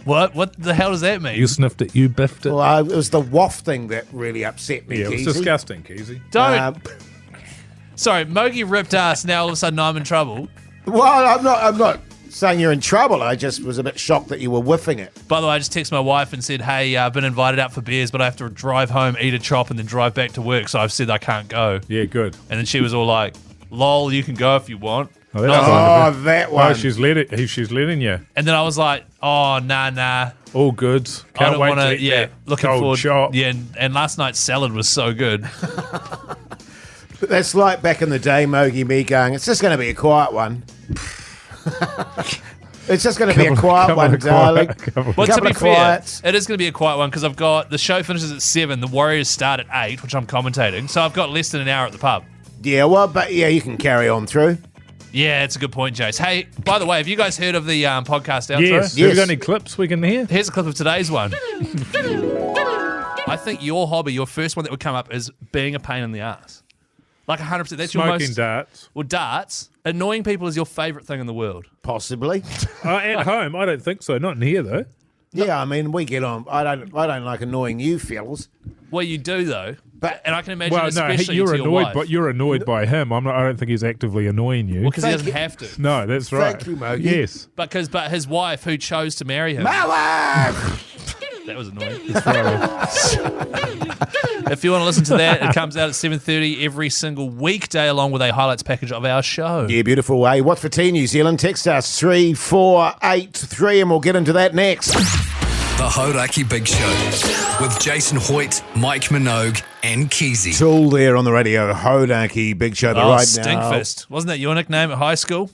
What? What the hell does that mean? You sniffed it, you biffed it. Well, it was the waft thing that really upset me, Yeah, it was Keyzie. disgusting, Keyzie. Don't. Sorry, Mogi ripped ass. Now all of a sudden I'm in trouble. Well, I'm not saying you're in trouble. I just was a bit shocked that you were whiffing it. By the way, I just texted my wife and said, hey, I've been invited out for beers, but I have to drive home, eat a chop, and then drive back to work, so I've said I can't go. Yeah, good. And then she was all like, lol, you can go if you want. Oh, that one. Oh, she's letting you. And then I was like, oh, nah. All goods. I Can't don't wait want to to, eat yeah, that looking cold forward. chop. Yeah, and last night's salad was so good. That's like back in the day, Mogi, me going, it's just going to be a quiet one. It's just going to be a quiet one, darling. Well, to be fair, it is going to be a quiet one because I've got the show finishes at 7. The Warriors start at 8, which I'm commentating. So I've got less than an hour at the pub. Yeah, well, but yeah, you can carry on through. Yeah, it's a good point, Jase. Hey, by the way, have you guys heard of the podcast outro? Yes. Have you got any clips we can hear? Here's a clip of today's one. I think your hobby, your first one that would come up is being a pain in the ass. Like 100%. That's your most... Smoking darts. Well, darts. Annoying people is your favourite thing in the world. Possibly. At home, I don't think so. Not in here, though. Yeah, I mean, we get on. I don't like annoying you fellas. Well, you do, though. And I can imagine, Well, no, especially you're to your annoyed, wife. but you're annoyed by him. I don't think he's actively annoying you. Well, because he doesn't have to. No, that's right. Thank you, Mogi. Yes. But his wife, who chose to marry him. My wife! That was annoying. If you want to listen to that, it comes out at 7:30 every single weekday, along with a highlights package of our show. Yeah, beautiful way. What's for tea, New Zealand? Text us 3483 and we'll get into that next. The Hauraki Big Show with Jason Hoyt, Mike Minogue and Keyzie. Tool there on the radio, Hauraki Big Show. But right Stinkfist. Wasn't that your nickname at high school?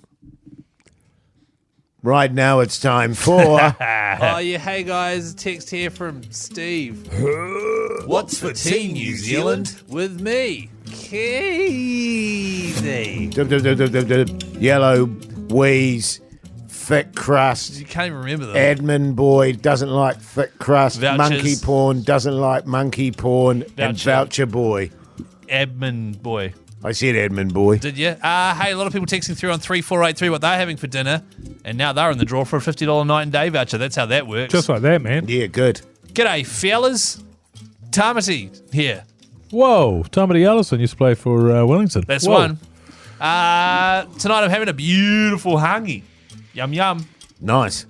Right now it's time for... Oh, yeah. Hey, guys. Text here from Steve. What's for tea, New Zealand? With me, Keyzie. Yellow, wheeze, thick crust. You can't even remember them. Admin boy doesn't like thick crust. Vouchers. Monkey porn doesn't like monkey porn. And Voucher. voucher boy. Admin boy. I said admin boy. Did you? Hey, a lot of people texting through on 3483 what they're having for dinner, and now they're in the draw for a $50 night and day voucher. That's how that works. Just like that, man. Yeah, good. G'day, fellas. Tamati here. Whoa. Tamati Ellison used to play for Wellington. That's Whoa. one. Tonight I'm having a beautiful hangi. Yum, yum. Nice.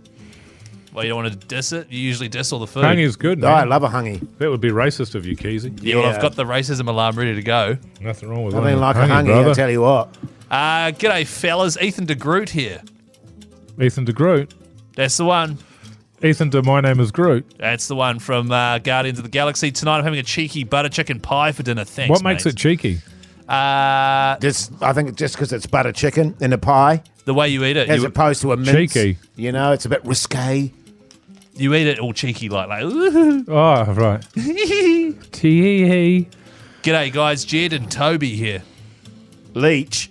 Well, you don't want to diss it? You usually diss all the food. Hangi's good, Oh, I man. love a hungy. That would be racist of you, Keyzie. Yeah, well, I've got the racism alarm ready to go. Nothing wrong with I that. mean, like a hungy, brother. I tell you what. G'day, fellas. Ethan de Groot here. Ethan de Groot. That's the one. Ethan de My Name is Groot. That's the one from Guardians of the Galaxy. Tonight I'm having a cheeky butter chicken pie for dinner. Thanks, What makes mate. it cheeky? I think just because it's butter chicken in a pie, The way you eat it. as opposed to a mince. Cheeky. You know, it's a bit risque. You eat it all cheeky like ooh. Oh, right. Tee-hee-hee. G'day, guys. Jed and Toby here. Leech.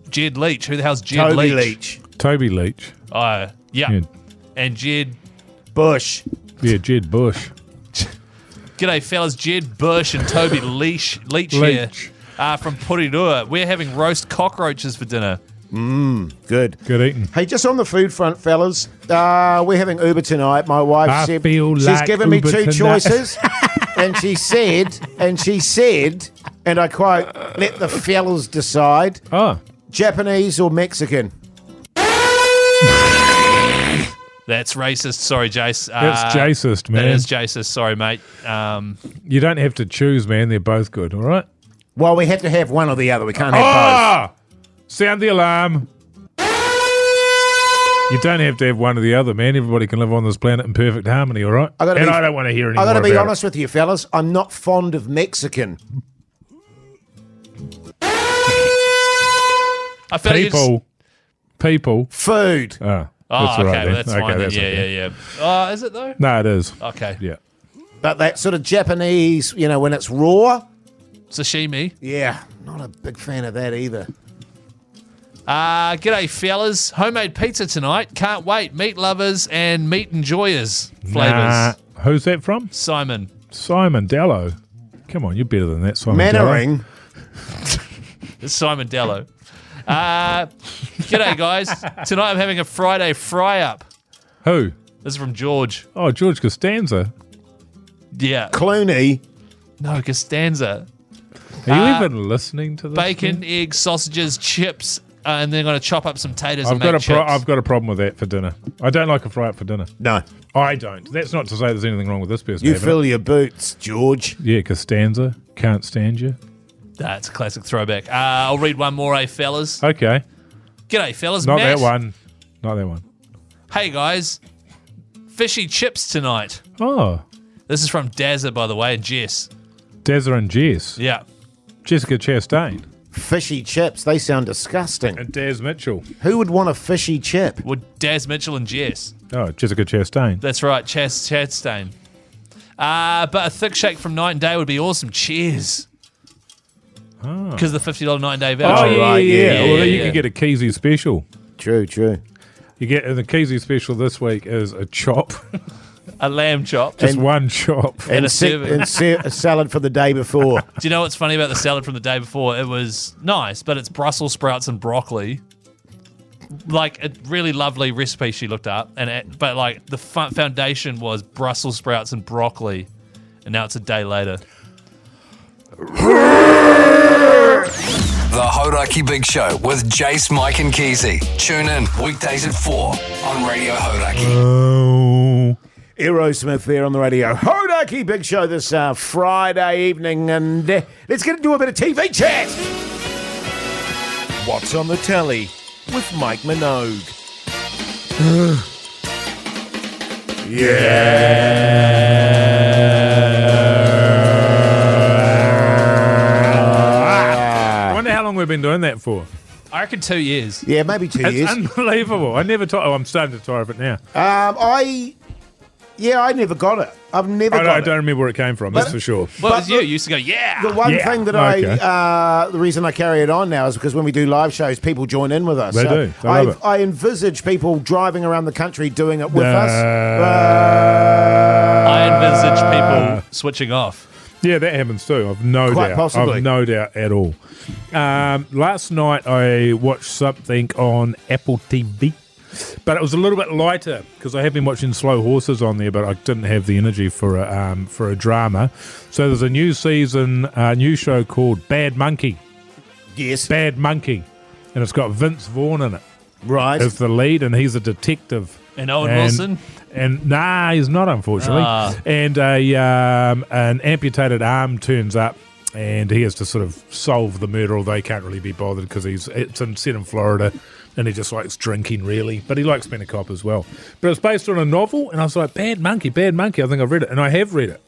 Jed Leach. Who the hell's Jed Toby Leach? Leach. Toby Leach. Yeah. Yeah. And Jed. Bush. Yeah, Jed Bush. G'day, fellas. Jed Bush and Toby Leach here. From Porirua. We're having roast cockroaches for dinner. Good. Good eating. Hey, just on the food front, fellas, we're having Uber tonight. My wife I said feel she's like given me Uber two tonight. choices, and she said, and I quote, "Let the fellas decide, Oh. Japanese or Mexican." That's racist. Sorry, Jase. That's Jasist, man. That is Jasist. Sorry, mate. You don't have to choose, man. They're both good, all right? Well, we have to have one or the other. We can't have both. Sound the alarm. You don't have to have one or the other, man. Everybody can live on this planet in perfect harmony, all right? I don't want to hear any more I got to be about honest with you, fellas. I'm not fond of Mexican. I feel People. Food. Oh, okay, right, well, that's fine. Then. That's okay. Yeah. Is it though? No, it is. Okay. Yeah. But that sort of Japanese, when it's raw. Sashimi. Yeah, not a big fan of that either. G'day, fellas. Homemade pizza tonight. Can't wait. Meat lovers and meat enjoyers flavors. Who's that from? Simon Dello. Come on, you're better than that, Simon Mannering. It's Simon Dello. G'day, guys. Tonight I'm having a Friday fry-up. Who? This is from George. Oh, George Costanza. Yeah. Clooney. No, Costanza. Are you even listening to this? Bacon, eggs, sausages, chips, and then going to chop up some taters and I've make chips. I've got a problem with that for dinner. I don't like a fry-up for dinner. No. I don't. That's not to say there's anything wrong with this person. You fill your boots, George. Yeah, Costanza. Can't stand you. That's a classic throwback. I'll read one more, fellas. Okay. G'day, fellas. Not Matt. that one. Not that one. Hey, guys. Fishy chips tonight. Oh. This is from Dazza, by the way, and Jess. Dazza and Jess. Yeah. Jessica Chastain. Fishy chips. They sound disgusting. And Daz Mitchell. Who would want a fishy chip? Well, Daz Mitchell and Jess. Oh, Jessica Chastain. That's right, Chastain. But a thick shake from Night and Day would be awesome. Cheers. Because the $50 Night and Day voucher. Oh, yeah. Well, you can get a Keyzie special. True. You get the Keyzie special this week is a chop. A lamb chop. Just one chop. And a serving. A salad for the day before. Do you know what's funny about the salad from the day before? It was nice, but it's Brussels sprouts and broccoli. Like a really lovely recipe she looked up, but like the foundation was Brussels sprouts and broccoli, and now it's a day later. The Hauraki Big Show with Jase, Mike and Keyzie. Tune in weekdays at 4 on Radio Hauraki. Oh. Aerosmith there on the radio. Hauraki Big Show this Friday evening, and let's get into a bit of TV chat. What's on the telly with Mike Minogue? I wonder how long we've been doing that for. I reckon 2 years. Yeah, maybe 2 years. It's unbelievable. I never I'm starting to tire of it now. I never got it. I've never got it. I don't remember where it came from, that's for sure. Well, it was you. You used to go, yeah. The one thing that the reason I carry it on now is because when we do live shows, people join in with us. They do. They love it. I envisage people driving around the country doing it with us. I envisage people switching off. Yeah, that happens too. I've no Quite doubt. possibly. I've no doubt at all. Last night I watched something on Apple TV, but it was a little bit lighter because I have been watching Slow Horses on there, but I didn't have the energy for a drama. So there's a new season, a new show called Bad Monkey. Yes. Bad Monkey, and it's got Vince Vaughn in it. Right. As the lead, and he's a detective. And Owen Wilson? And nah, he's not, unfortunately. And an amputated arm turns up, and he has to sort of solve the murder, although he can't really be bothered because it's set in Florida, and he just likes drinking, really. But he likes being a cop as well. But it's based on a novel, and I was like, Bad Monkey. I think I've read it, and I have read it.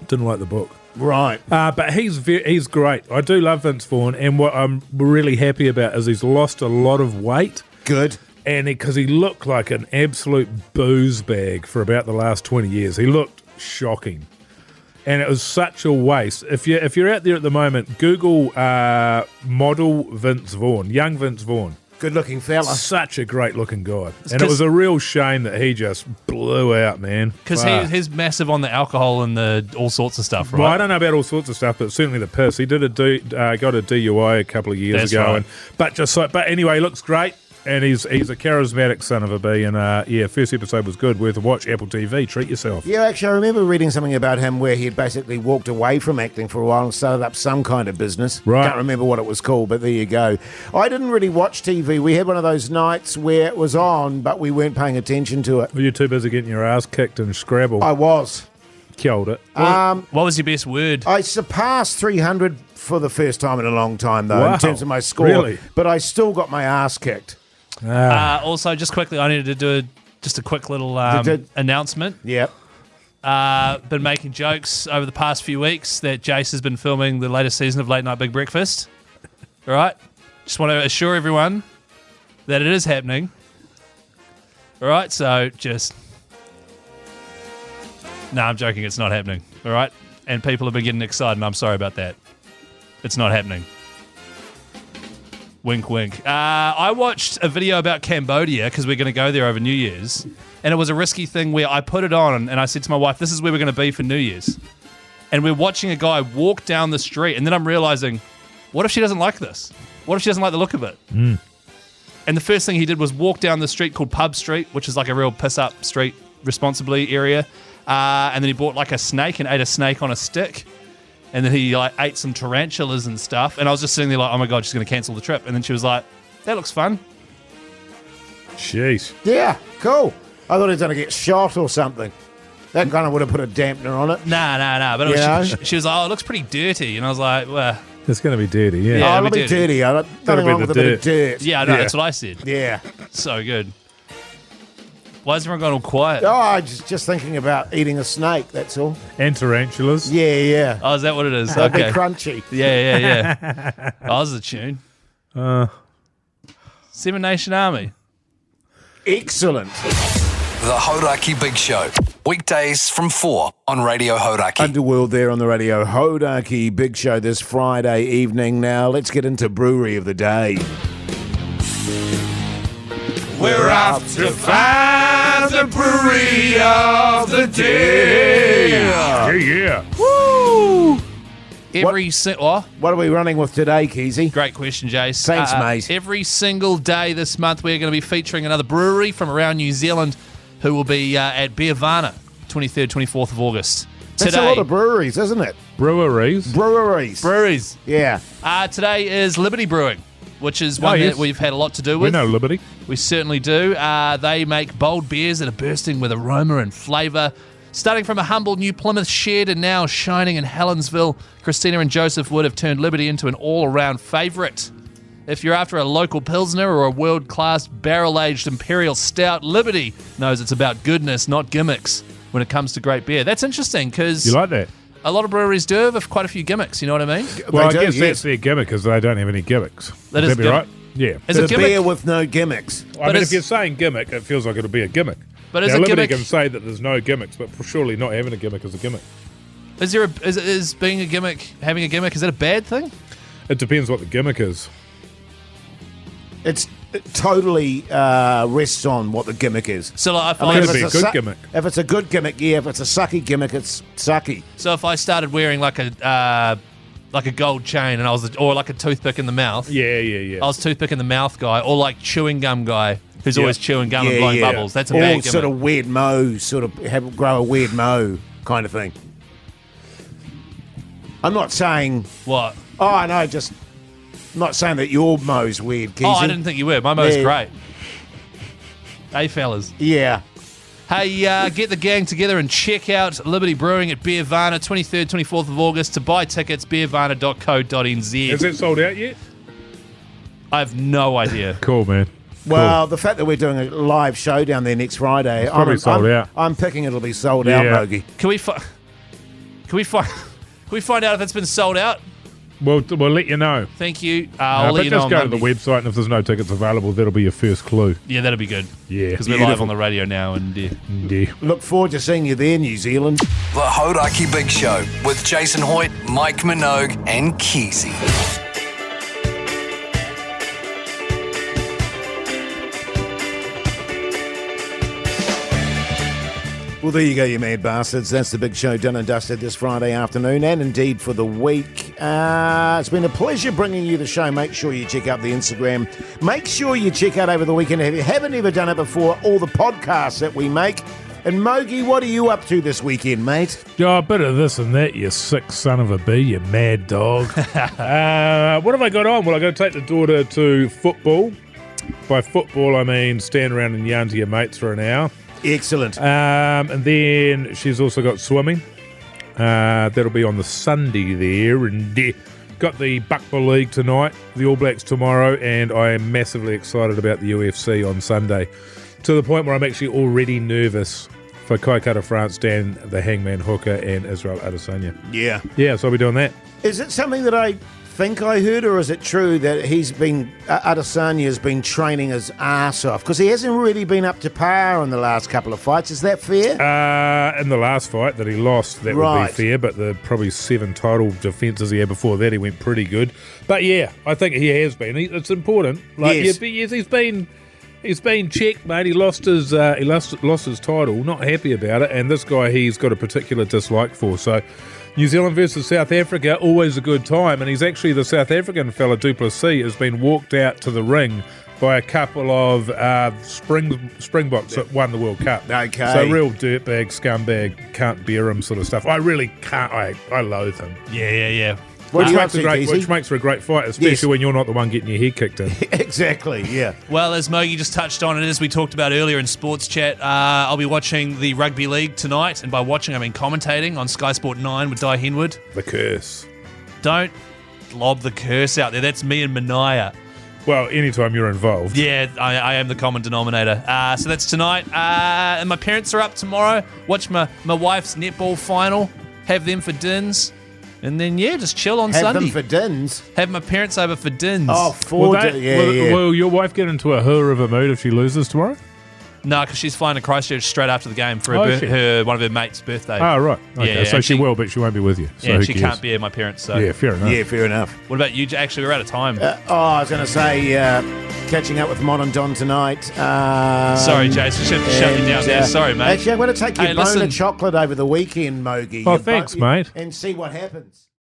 Didn't like the book. Right. But he's great. I do love Vince Vaughn, and what I'm really happy about is he's lost a lot of weight. Good. And because he looked like an absolute booze bag for about the last 20 years. He looked shocking. And it was such a waste. If you're out there at the moment, Google model Vince Vaughn, young Vince Vaughn. Good-looking fella. Such a great-looking guy. And it was a real shame that he just blew out, man. Because he's massive on the alcohol and the all sorts of stuff, right? Well, I don't know about all sorts of stuff, but certainly the piss. He did got a DUI a couple of years ago. Right. But anyway, he looks great. And he's a charismatic son of a bee. And first episode was good. Worth a watch. Apple TV. Treat yourself. Yeah, actually, I remember reading something about him where he had basically walked away from acting for a while and started up some kind of business. Right. Can't remember what it was called, but there you go. I didn't really watch TV. We had one of those nights where it was on, but we weren't paying attention to it. Were you too busy getting your ass kicked in Scrabble? I was. Killed it. What was your best word? I surpassed 300 for the first time in a long time, though, Wow. in terms of my score. Really? But I still got my ass kicked. Also, just quickly, I needed to do just a quick little announcement. Yep. Been making jokes over the past few weeks that Jase has been filming the latest season of Late Night Big Breakfast. All right? Just want to assure everyone that it is happening. All right? So just... No, I'm joking. It's not happening. All right? And people have been getting excited, and I'm sorry about that. It's not happening. Wink, wink. I watched a video about Cambodia because we're going to go there over New Year's. And it was a risky thing where I put it on and I said to my wife, this is where we're going to be for New Year's. And we're watching a guy walk down the street. And then I'm realizing, what if she doesn't like this? What if she doesn't like the look of it? And the first thing he did was walk down the street called Pub Street, which is like a real piss-up street responsibly area. And then he bought like a snake and ate a snake on a stick. And then he like ate some tarantulas and stuff. And I was just sitting there like, oh my God, she's going to cancel the trip. And then she was like, that looks fun. Jeez. Yeah, cool. I thought he was going to get shot or something. That kind of would have put a dampener on it. Nah. But it was, she was like, oh, it looks pretty dirty. And I was like, well... It's going to be dirty, yeah. Yeah, it'll be dirty. I don't Gotta nothing be wrong the with a bit of dirt. Yeah, I know. That's what I said. Yeah. So good. Why is everyone going all quiet? Oh, I just thinking about eating a snake, that's all. And tarantulas. Yeah. Oh, is that what it is? They'd be Okay. crunchy. Yeah. Oh, this is a tune. Seven Nation Army. Excellent. The Hauraki Big Show. Weekdays from 4 on Radio Hauraki. Underworld there on the Radio Hauraki Big Show this Friday evening. Now, let's get into Brewery of the Day. We're off to find the brewery of the day. Yeah. Woo! What are we running with today, Keyzie? Great question, Jase. Thanks, mate. Every single day this month, we're going to be featuring another brewery from around New Zealand who will be at Beervana, 23rd, 24th of August. That's a lot of breweries, isn't it? Breweries. Yeah. Yeah. Today is Liberty Brewing, which is one that we've had a lot to do with. We know Liberty. We certainly do. They make bold beers that are bursting with aroma and flavour. Starting from a humble New Plymouth shed and now shining in Helensville, Christina and Joseph Wood have turned Liberty into an all-around favourite. If you're after a local Pilsner or a world-class barrel-aged Imperial Stout, Liberty knows it's about goodness, not gimmicks, when it comes to great beer. That's interesting because... You like that? A lot of breweries do have quite a few gimmicks, you know what I mean? Well, I guess that's their gimmick, because they don't have any gimmicks. That Would is that be gimmick. right? Yeah. Is it a gimmick? beer with no gimmicks. I mean, if you're saying gimmick, it feels like it'll be a gimmick. But is now, a Liberty gimmick... can say that there's no gimmicks, but surely not having a gimmick is a gimmick. Is being a gimmick, having a gimmick, is that a bad thing? It depends what the gimmick is. It totally rests on what the gimmick is. So like, if I mean, it'd be a good gimmick. If it's a good gimmick, yeah. If it's a sucky gimmick, it's sucky. So if I started wearing like a gold chain and I was, or like a toothpick in the mouth. Yeah. I was toothpick in the mouth guy, or like chewing gum guy who's always chewing gum and blowing bubbles. That's a bad gimmick. Sort of weird mo, grow a weird mo kind of thing. I'm not saying what. Oh no, just not saying that your mo's weird, Keyzie. Oh, I didn't think you were. My mo's great. Hey, fellas. Yeah. Hey, get the gang together and check out Liberty Brewing at Beervana, 23rd, 24th of August. To buy tickets, beervana.co.nz. Is it sold out yet? I have no idea. Cool, man. Well, the fact that we're doing a live show down there next Friday, it's probably sold out. I'm picking it'll be sold out, Bogey. Can we find out if it's been sold out? We'll let you know. Thank you. I'll let you know. Just go to the website, and if there's no tickets available, that'll be your first clue. Yeah, that'll be good. Yeah. Because we're live on the radio now. And Look forward to seeing you there, New Zealand. The Hauraki Big Show with Jason Hoyt, Mike Minogue, and Keyzie. Well, there you go, you mad bastards. That's the big show done and dusted this Friday afternoon, and indeed for the week. It's been a pleasure bringing you the show. Make sure you check out the Instagram. Make sure you check out over the weekend, if you haven't ever done it before, all the podcasts that we make. And Mogi, what are you up to this weekend, mate? Oh, a bit of this and that, you sick son of a bee, you mad dog. What have I got on? Well, I got to take the daughter to football. By football, I mean stand around and yarn to your mates for an hour. Excellent. And then she's also got swimming. That'll be on the Sunday there. And got the Buckball League tonight, the All Blacks tomorrow, and I am massively excited about the UFC on Sunday. To the point where I'm actually already nervous for Kai Kara France, Dan, the Hangman Hooker, and Israel Adesanya. Yeah. Yeah, so I'll be doing that. Is it something that I think I heard, or is it true that Adesanya has been training his ass off? Because he hasn't really been up to par in the last couple of fights. Is that fair? In the last fight that he lost, that would be fair, but the probably 7 title defences he had before that, he went pretty good. But yeah, I think he has been. It's important. Yes, he's been checked, mate. He lost his title. Not happy about it, and this guy he's got a particular dislike for. So New Zealand versus South Africa, always a good time. And he's actually, the South African fella, Duplessis, has been walked out to the ring by a couple of Springboks that won the World Cup. Okay. So real dirtbag, scumbag, can't bear him sort of stuff. I really can't. I loathe him. Yeah. Which makes for a great fight, especially when you're not the one getting your head kicked in. Exactly, yeah. Well, as Mogi just touched on, and as we talked about earlier in Sports Chat, I'll be watching the Rugby League tonight. And by watching, I mean commentating on Sky Sport 9 with Di Henwood. The curse. Don't lob the curse out there. That's me and Mania. Well, anytime you're involved. Yeah, I am the common denominator. So that's tonight. And my parents are up tomorrow. Watch my wife's netball final. Have them for dins. And then, just chill on Sunday. Have them for dins? Have my parents over for dins. Oh, Will your wife get into a her of a mood if she loses tomorrow? No, because she's flying to Christchurch straight after the game for one of her mates' birthday. Oh, right. Okay. Yeah, so she will, but she won't be with you. So she can't be at my parents. So. Yeah, fair enough. Yeah, fair enough. What about you? Actually, we're out of time. I was going to say, catching up with Mon and Don tonight. Sorry, Jase. We should have to shut you down there. Sorry, mate. Actually, I'm going to take your bone of chocolate over the weekend, Mogi. Oh, thanks, mate. And see what happens.